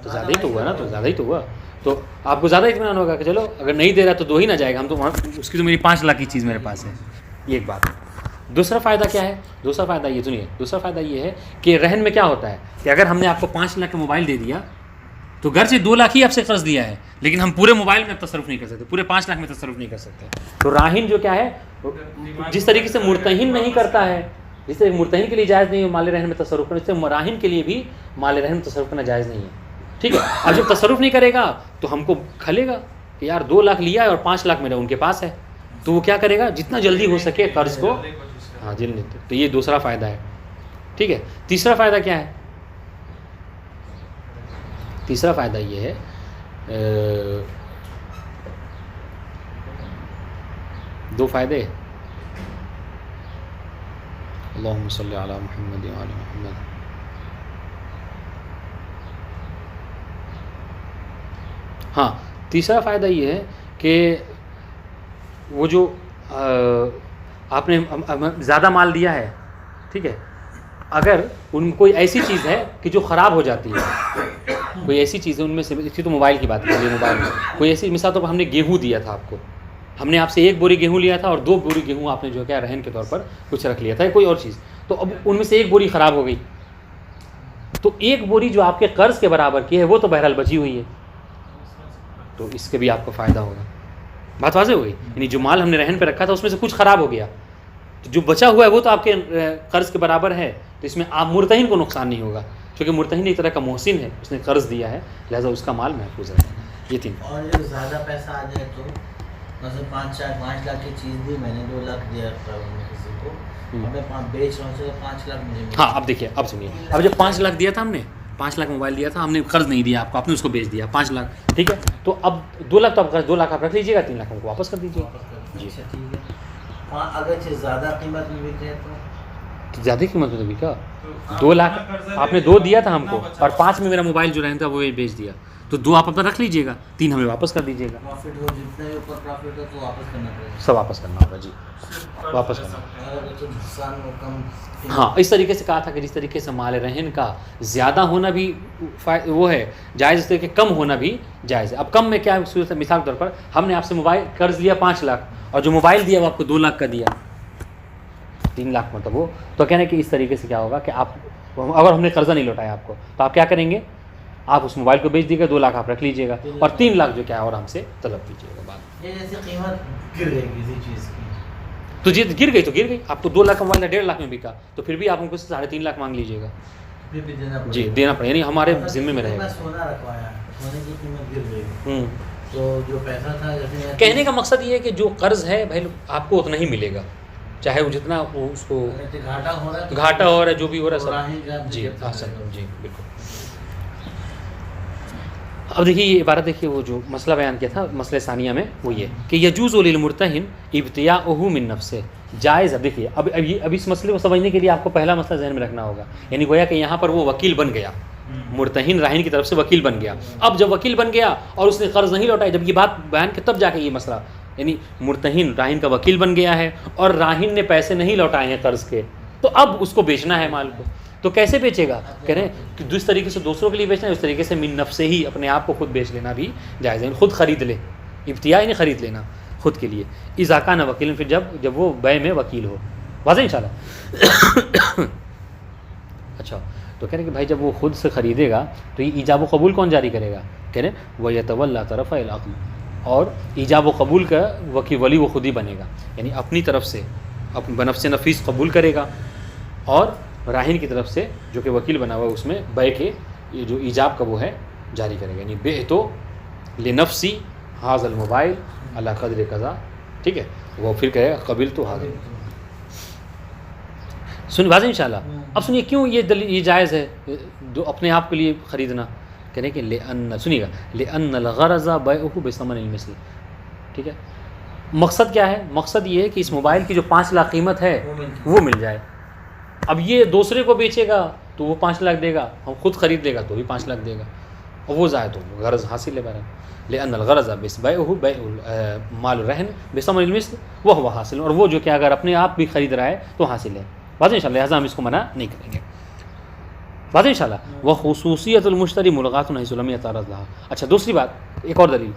تو زیادہ ہی تو ہوا نا, تو زیادہ ہی تو ہوا, تو آپ کو زیادہ اطمینان ہوگا کہ چلو اگر نہیں دے رہا تو 2 ہی نہ جائے گا, ہم تو اس کی تو میری 5 لاکھ کی چیز میرے پاس ہے. یہ ایک بات. دوسرا فائدہ کیا ہے, دوسرا فائدہ یہ سنیے, دوسرا فائدہ یہ ہے کہ رہن میں کیا ہوتا ہے کہ اگر ہم نے آپ کو 5 لاکھ کا موبائل دے دیا تو گھر سے 2 لاکھ ہی آپ سے قرض دیا ہے, لیکن ہم پورے موبائل میں تصرف نہیں کر سکتے, پورے 5 لاکھ میں تصرف نہیں کر سکتے. تو راہن جو کیا ہے, جس طریقے سے مرتہن نہیں کرتا ہے, جس طرح مرتہن کے لیے جائز نہیں ہے مال رہن میں تصرف کرنا, اس سے راہن کے لیے بھی مال رہن میں تصرف کرنا جائز نہیں ہے. ٹھیک ہے, اب جب تصرف نہیں کرے گا تو ہم کو کھلے گا کہ یار 2 لاکھ لیا ہے اور 5 لاکھ میرا ان کے پاس ہے, تو وہ کیا کرے گا, جتنا جلدی ہو سکے قرض کو جلدی. تو یہ دوسرا فائدہ ہے. ٹھیک ہے, تیسرا فائدہ کیا ہے, تیسرا فائدہ یہ ہے دو فائدے, اللہم صلی علی محمد و آل محمد. ہاں تیسرا فائدہ یہ ہے کہ وہ جو آپ نے زیادہ مال دیا ہے, ٹھیک ہے, اگر ان کوئی ایسی چیز ہے کہ جو خراب ہو جاتی ہے, کوئی ایسی چیز ہے ان میں سے, اس کی تو موبائل کی بات کریے, موبائل میں کوئی ایسی مثال طور پر ہم نے گیہوں دیا تھا آپ کو, ہم نے آپ سے 1 بوری گیہوں لیا تھا اور 2 بوری گیہوں آپ نے جو کیا رہن کے طور پر کچھ رکھ لیا تھا, کوئی اور چیز, تو اب ان میں سے 1 بوری خراب ہو گئی, تو 1 بوری جو آپ کے قرض کے برابر کی ہے وہ تو بہرحال بچی ہوئی ہے, تو اس کے بھی آپ کو فائدہ ہوگا. بات واضح ہوگی, یعنی جو مال ہم نے رہن پہ رکھا تھا اس میں سے کچھ خراب ہو گیا, تو جو بچا ہوا ہے وہ تو آپ کے قرض کے برابر ہے, تو اس میں آپ مرتہن کو نقصان نہیں ہوگا, کیونکہ مرتہن ایک طرح کا محسن ہے, اس نے قرض دیا ہے, لہٰذا اس کا مال محفوظ رہے گا. یہ 3. اور جو زیادہ پیسہ آ جائے تو مثلا 5 لاکھ کی چیز دی میں نے, 2 لاکھ دیا کسی کو, میں بیچ رہا ہوں 5 لاکھ مجھے. ہاں اب دیکھیے, اب سنیے, اب جب 5 لاکھ دیا تھا ہم نے, 5 لاکھ موبائل دیا تھا ہم نے, قرض نہیں دیا آپ کو, آپ نے اس کو بیچ دیا 5 لاکھ, ٹھیک ہے, تو اب 2 لاکھ تو آپ 2 لاکھ آپ رکھ لیجیے گا, 3 لاکھ ہم کو واپس کر دیجیے. جی ٹھیک ہے. اگر زیادہ قیمت میں بک جائے تو زیادہ قیمت میں تو بکا, 2 لاکھ آپ نے 2 دیا تھا ہم کو اور 5 میں میرا موبائل جو رہتا وہ بیچ دیا, تو 2 آپ اپنا رکھ لیجئے گا، 3 ہمیں واپس کر دیجئے گا. پروفٹ ہو جتنے بھی اوپر پروفٹ ہو تو واپس کرنا پڑے گا. سب واپس کرنا ہوگا جی، واپس کرنا. اگر تو نقصان ہو کم. ہاں اس طریقے سے کہا تھا کہ جس طریقے سے مال رہن کا زیادہ ہونا بھی وہ ہے جائز، اس طریقے کم ہونا بھی جائز ہے. اب کم میں کیا صورت ہے؟ مثال کے طور پر ہم نے آپ سے موبائل قرض لیا 5 لاکھ اور جو موبائل دیا وہ آپ کو 2 لاکھ کا دیا، 3 لاکھ مطلب وہ. تو کہنے کہ اس طریقے سے کیا ہوگا کہ آپ اگر ہم نے قرضہ نہیں لوٹایا آپ کو تو آپ کیا کریں گے؟ آپ اس موبائل کو بیچ دیجیے گا، 2 لاکھ آپ رکھ لیجیے گا اور 3 لاکھ جو کیا اور ہم سے طلب کیجیے گا بعد. یہ جیسے قیمت گر گئی کسی چیز کی تو جی گر گئی تو گر گئی. آپ کو 2 لاکھ کا موبائل 1.5 لاکھ میں بکا تو پھر بھی آپ ان کو 3.5 لاکھ مانگ لیجیے گا. پھر بھی دینا پڑے جی دینا پڑے، یعنی ہمارے ذمے میں رہے گا. سونا رکھوایا، سونے کی قیمت گر گئی تو جو پیسہ تھا جیسے کہنے کا مقصد یہ ہے کہ جو قرض ہے بھائی آپ کو اتنا ہی ملے گا، چاہے وہ جتنا اس کو گھاٹا ہو رہا ہے، گھاٹا ہو رہا ہے جو بھی ہو رہا ہے سب. جی جی بالکل. اب دیکھیے یہ عبارت دیکھیے، وہ جو مسئلہ بیان کیا تھا مسئلہ ثانیہ میں وہ یہ کہ یجوز للمرتہن ابتیاؤہ من نفسہ، جائز. اب دیکھیے اب اس مسئلے کو سمجھنے کے لیے آپ کو پہلا مسئلہ ذہن میں رکھنا ہوگا، یعنی گویا کہ یہاں پر وہ وکیل بن گیا، مرتہن راہن کی طرف سے وکیل بن گیا. اب جب وکیل بن گیا اور اس نے قرض نہیں لوٹایا، جب یہ بات بیان کہ تب جا کے یہ مسئلہ، یعنی مرتہن راہن کا وکیل بن گیا ہے اور راہن نے پیسے نہیں لوٹائے ہیں قرض کے، تو اب اس کو بیچنا ہے مال کو. تو کیسے بیچے گا؟ کہہ رہے ہیں کہ جس طریقے سے دوسروں کے لیے بیچنا ہے اس طریقے سے من نفس ہی اپنے آپ کو خود بیچ لینا بھی جائز ہے، خود خرید لے. ابتیا نہیں خرید لینا خود کے لیے. اذا کان وکیل، پھر جب وہ بیع میں وکیل ہو. واضح انشاءاللہ. اچھا تو کہہ رہے ہیں کہ بھائی جب وہ خود سے خریدے گا تو یہ ایجاب و قبول کون جاری کرے گا؟ کہہ رہے ہیں وَيَتَوَلَّى طَرَفَ الْعَقْلِ، اور ایجاب و قبول کا ولی وہ خود ہی بنے گا، یعنی اپنی طرف سے بنفس نفیس قبول کرے گا اور راہن کی طرف سے جو کہ وکیل بنا ہوا ہے اس میں بیع کے یہ جو ایجاب کا وہ ہے جاری کرے گا. یعنی بعت لنفسی ھذا الموبائل علی قدر قضا، ٹھیک ہے. وہ پھر کہے گا قبلت ھذا. سن واضح انشاءاللہ. اب سنیے کیوں یہ جائز ہے اپنے آپ کے لیے خریدنا؟ کہہ رہے کہ لأن، سنیے گا، لأن الغرض بیعہ بثمن المثل. ٹھیک ہے. مقصد کیا ہے؟ مقصد یہ ہے کہ اس موبائل کی جو 5 لاکھ قیمت ہے وہ مل جائے. اب یہ دوسرے کو بیچے گا تو وہ 5 لاکھ دے گا، ہم خود خرید لے گا تو بھی 5 لاکھ دے گا، اور وہ ضائع تو غرض حاصل ہے. بہرحال لأن الغرض بیعہ بیع مال الرہن بثمن المثل وهو حاصل، اور وہ جو کہ اگر اپنے آپ بھی خرید رہا ہے تو حاصل ہے. واضح انشاءاللہ، لہٰذا ہم اس کو منع نہیں کریں گے. واضح انشاءاللہ. وخصوصیت المشتری ملغات حیث لم یتعرض لها. اچھا دوسری بات، ایک اور دلیل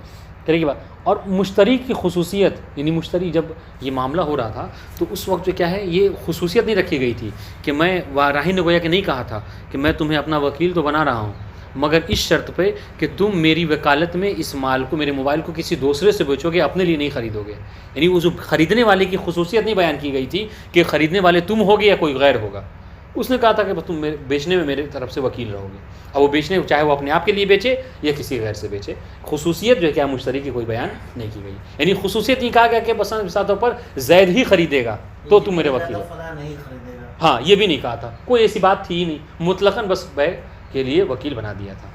کرے گی بات، اور مشتری کی خصوصیت، یعنی مشتری جب یہ معاملہ ہو رہا تھا تو اس وقت جو کیا ہے یہ خصوصیت نہیں رکھی گئی تھی کہ میں راہن نے گویا کہ نہیں کہا تھا کہ میں تمہیں اپنا وکیل تو بنا رہا ہوں مگر اس شرط پہ کہ تم میری وکالت میں اس مال کو، میرے موبائل کو کسی دوسرے سے بیچو گے، اپنے لیے نہیں خریدو گے. یعنی وہ جو خریدنے والے کی خصوصیت نہیں بیان کی گئی تھی کہ خریدنے والے تم ہوگے یا کوئی غیر ہوگا. اس نے کہا تھا کہ تم بیچنے میں میرے طرف سے وکیل رہو گے. اب وہ بیچنے چاہے وہ اپنے آپ کے لیے بیچے یا کسی غیر سے بیچے، خصوصیت جو ہے کیا مشتری کی کوئی بیان نہیں کی گئی. یعنی خصوصیت نہیں کہا گیا کہ بس مثال پر زید ہی خریدے گا تو تم میرے وکیل ہو. ہاں یہ بھی نہیں کہا تھا، کوئی ایسی بات تھی ہی نہیں، مطلقاً بس بیع کے لیے وکیل بنا دیا تھا.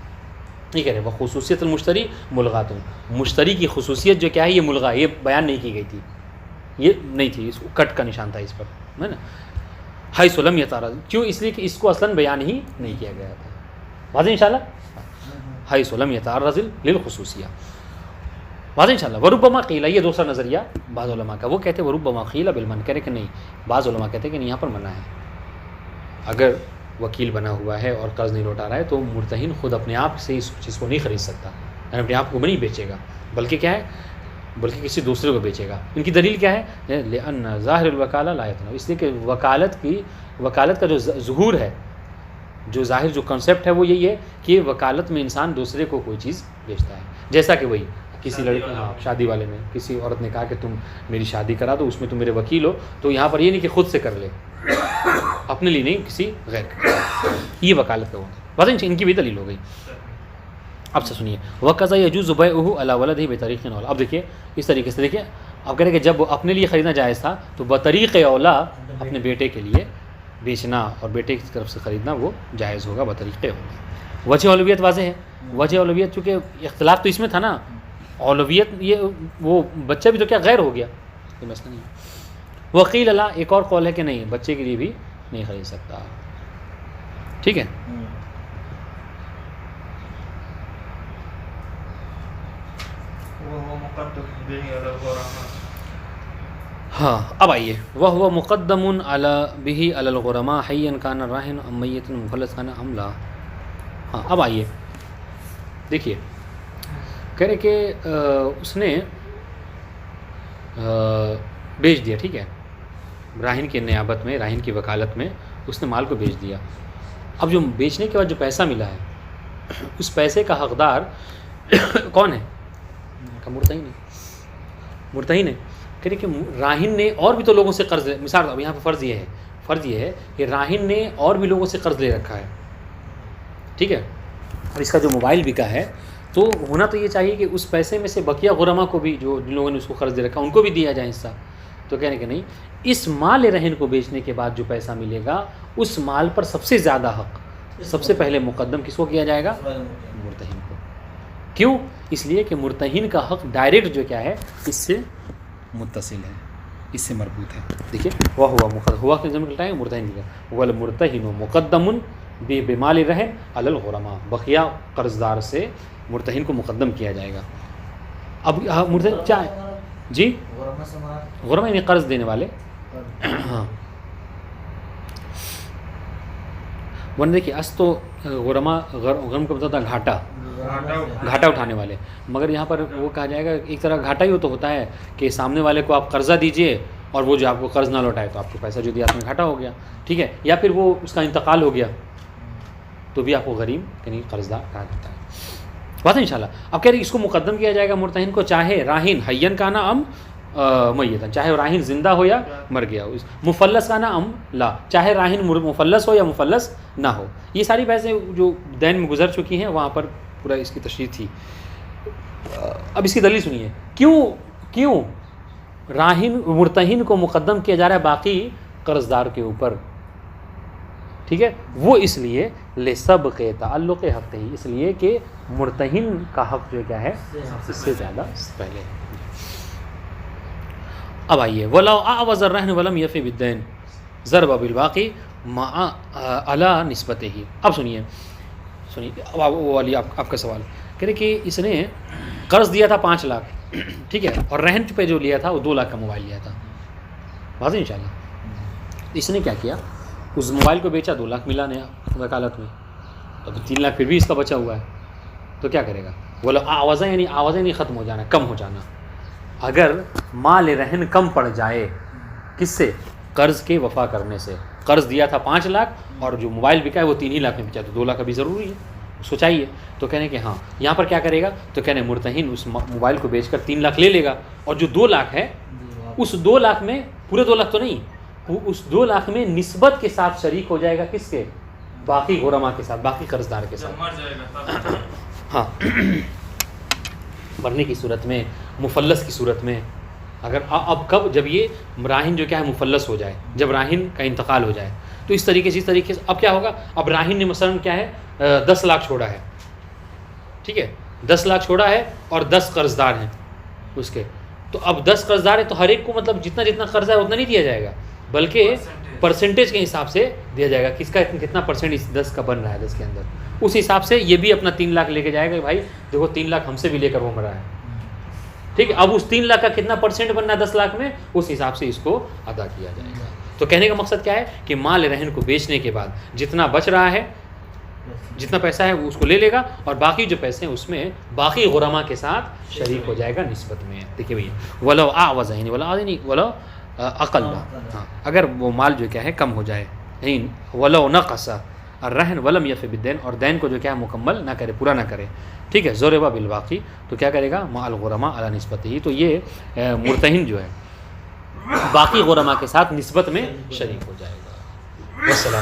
یہ کہہ رہے وہ خصوصیت المشتری ملغات، مشتری کی خصوصیت جو کیا ہے یہ ملغا، یہ بیان نہیں کی گئی تھی، یہ نہیں تھی، اس کو کٹ کا نشان تھا اس پر، ہے نا. حیث لم یتعرض، کیوں؟ اس لیے کہ اس کو اصلاً بیان ہی نہیں کیا گیا تھا. واضح انشاءاللہ. حیث لم یتعرض للخصوصیہ. واضح انشاءاللہ. وربما قیل، یہ دوسرا نظریہ بعض علماء کا، وہ کہتے ہیں وربما قیل بالمنع، کہہ رہے کہ نہیں، بعض علماء کہتے ہیں کہ یہاں پر منع ہے. اگر وکیل بنا ہوا ہے اور قرض نہیں لوٹا رہا ہے تو مرتہن خود اپنے آپ سے اس چیز کو نہیں خرید سکتا، یعنی اپنے آپ کو نہیں بیچے گا، بلکہ کیا ہے، بلکہ کسی دوسرے کو بیچے گا. ان کی دلیل کیا ہے؟ لأن ظاہر الوکالہ لا یتناول، اس لیے کہ وکالت کا جو ظہور ہے، جو ظاہر جو کنسیپٹ ہے وہ یہی ہے کہ وکالت میں انسان دوسرے کو کوئی چیز بیچتا ہے. جیسا کہ وہی کسی لڑکی، ہاں شادی والے میں کسی عورت نے کہا کہ تم میری شادی کرا دو، اس میں تم میرے وکیل ہو، تو یہاں پر یہ نہیں کہ خود سے کر لے، اپنے لیے نہیں کسی غیر کا، یہ وکالت کا ہوتا ہے. بس ان کی بھی دلیل ہو گئی. اب سے سنیے وقضا یجوز بیعہ علی ولدہ بطریق اولا. اب دیکھیے اس طریقے سے، دیکھیے اب کہہ رہے کہ جب اپنے لیے خریدنا جائز تھا تو بطریق اولا اپنے بیٹے کے لیے بیچنا اور بیٹے کی طرف سے خریدنا وہ جائز ہوگا بطریق اولا. وجہ اولویت واضح ہے. وجہ اولویت چونکہ اختلاف تو اس میں تھا نا، اولویت یہ وہ بچہ بھی تو کیا غیر ہو گیا، کوئی مسئلہ نہیں. وقیل اللہ، ایک اور قول ہے کہ نہیں بچے کے لیے بھی نہیں خرید سکتا. ٹھیک ہے. وہ مقدم به علی الغرماء. ہاں اب آئیے وہ مقدم علی به علی الغرماء حیا کان راہن ام میت مفلس کان ام لا. ہاں اب آئیے دیکھیے کہہ رہے کہ اس نے بیچ دیا, ٹھیک ہے, راہن کی نیابت میں, راہن کی وکالت میں اس نے مال کو بیچ دیا. اب جو بیچنے کے بعد جو پیسہ ملا ہے اس پیسے کا حقدار کون ہے؟ مرتہین ہے. مرتہین ہے کہہ رہے کہ راہن نے اور بھی تو لوگوں سے قرض, مثال اب یہاں پہ فرض یہ ہے کہ راہن نے اور بھی لوگوں سے قرض لے رکھا ہے, ٹھیک ہے, اور اس کا جو موبائل بکا ہے تو ہونا تو یہ چاہیے کہ اس پیسے میں سے بقیہ غرما کو بھی, جو جن لوگوں نے اس کو قرض دے رکھا ان کو بھی دیا جائے حصہ. تو کہنے کہ نہیں, اس مال رہن کو بیچنے کے بعد جو پیسہ ملے گا اس مال پر سب سے زیادہ حق سب سے پہلے مقدم کس کو کیا جائے گا؟ مرتہن کو. کیوں؟ اس لیے کہ مرتہن کا حق ڈائریکٹ جو کیا ہے اس سے متصل ہے, اس سے مربوط ہے. دیکھیے وہ ہوا کے ضمن ہے مرتہن کا, والمرتہن مقدم بمال رہن علی الغرماء, بقیہ قرض دار سے مرتہن کو مقدم کیا جائے گا. اب مرتہن کیا ہے جی؟ غرماء یعنی قرض دینے والے. ہاں ورنہ دیکھیے اس تو غرماء غرم کا مطلب گھاٹا اٹھانے والے, مگر یہاں پر وہ کہا جائے گا ایک طرح گھاٹا ہی تو ہوتا ہے کہ سامنے والے کو آپ قرضہ دیجئے اور وہ جو آپ کو قرض نہ لوٹائے تو آپ کو پیسہ جو دیا آپ میں گھاٹا ہو گیا, ٹھیک ہے, یا پھر وہ اس کا انتقال ہو گیا تو بھی آپ کو غریم یعنی قرض دار کہا جاتا ہے. بات ہے انشاءاللہ. اب کہہ رہے اس کو مقدم کیا جائے گا مرتہن کو, چاہے راہن حین کا نا ام میتن, چاہے راہن زندہ ہو یا مر گیا ہو, مفلس کا نا ام لا, چاہے راہن مفلس ہو یا مفلس نہ ہو. یہ ساری بحثیں جو دین میں گزر چکی ہیں وہاں پر پورا اس کی تشریح تھی. اب اس کی دلیل سنیے کیوں راہن مرتہن کو مقدم کیا جا رہا ہے باقی قرض دار کے اوپر, ٹھیک ہے, وہ اس لیے لسب کے تعلق حق ہی, اس لیے کہ مرتہن کا حق جو کیا ہے اس سے زیادہ پہلے ہے. اب آئیے وَلَوْ أَعْوَزَ الرَّهْنِ وَلَمْ يَفِ بِالدَّيْنِ ضَرَبَ بِالْبَاقِ مَعَ عَلَى نِسبَتِهِ. اب سنیے وہ والی آپ کا سوال کہہ رہے کہ اس نے قرض دیا تھا 5 لاکھ, ٹھیک ہے, اور رہن پہ جو لیا تھا وہ 2 لاکھ کا موبائل لیا تھا. واضح انشاءاللہ. اس نے کیا کیا, اس موبائل کو بیچا, 2 لاکھ ملا نیا وکالت میں, تو 3 لاکھ پھر بھی اس کا بچا ہوا ہے, تو کیا کرے گا؟ بولو آوازیں یعنی ختم ہو جانا, کم ہو جانا. اگر مال رہن کم پڑ جائے کس سے؟ قرض کے وفا کرنے سے. قرض دیا تھا 5 لاکھ اور جو موبائل بکا ہے وہ 3 ہی لاکھ میں بچا, تو 2 لاکھ ابھی ضروری ہے, اس کو چاہیے. تو کہنے کہ ہاں یہاں پر کیا کرے گا, تو کہنے مرتہن اس موبائل کو بیچ کر 3 لاکھ لے لے گا, اور جو 2 لاکھ ہے اس 2 لاکھ میں, پورے 2 لاکھ تو نہیں, وہ اس 2 لاکھ میں نسبت کے ساتھ شریک ہو جائے گا کس کے؟ باقی غرماء کے ساتھ, باقی قرض دار کے ساتھ. ہاں مرنے کی صورت میں, مفلس کی صورت میں, اگر اب کب, جب یہ راہن جو کیا ہے مفلس ہو جائے, جب راہن کا انتقال ہو جائے, تو اس طریقے سے اب کیا ہوگا, اب راہن نے مثلا کیا ہے 10 لاکھ چھوڑا ہے, ٹھیک ہے, 10 لاکھ چھوڑا ہے اور 10 قرض دار ہیں اس کے, تو اب 10 قرض دار ہیں تو ہر ایک کو مطلب جتنا قرضہ ہے اتنا نہیں دیا جائے گا, بلکہ پرسنٹیج کے حساب سے دیا جائے گا, کس کا کتنا پرسنٹ اس 10 کا بن رہا ہے 10 کے اندر, اس حساب سے یہ بھی اپنا 3 لاکھ لے کے جائے گا کہ بھائی دیکھو 3 لاکھ ہم سے بھی لے کر وہ مرا ہے, ٹھیک ہے. اب اس 3 لاکھ کا کتنا پرسنٹ بننا ہے 10 لاکھ میں, اس حساب سے اس کو ادا کیا جائے گا. تو کہنے کا مقصد کیا ہے کہ مال رہن کو بیچنے کے بعد جتنا بچ رہا ہے, جتنا پیسہ ہے وہ اس کو لے لے گا, اور باقی جو پیسے ہیں اس میں باقی غرماء کے ساتھ شریک ہو جائے گا نسبت میں. دیکھیے بھیا ولو اعوذ یعنی ولو اقل, ہاں اگر وہ مال جو کیا ہے کم ہو جائے, ولو نقص الرہن ولم یف بالدین, اور دین کو جو کیا ہے مکمل نہ کرے, پورا نہ کرے, ٹھیک ہے, ضرب بالباقی, تو کیا کرے گا مع الغرماء علی نسبتہ, تو یہ مرتہن جو ہے باقی غرماء کے ساتھ نسبت میں شریک ہو جائے گا. والسلام.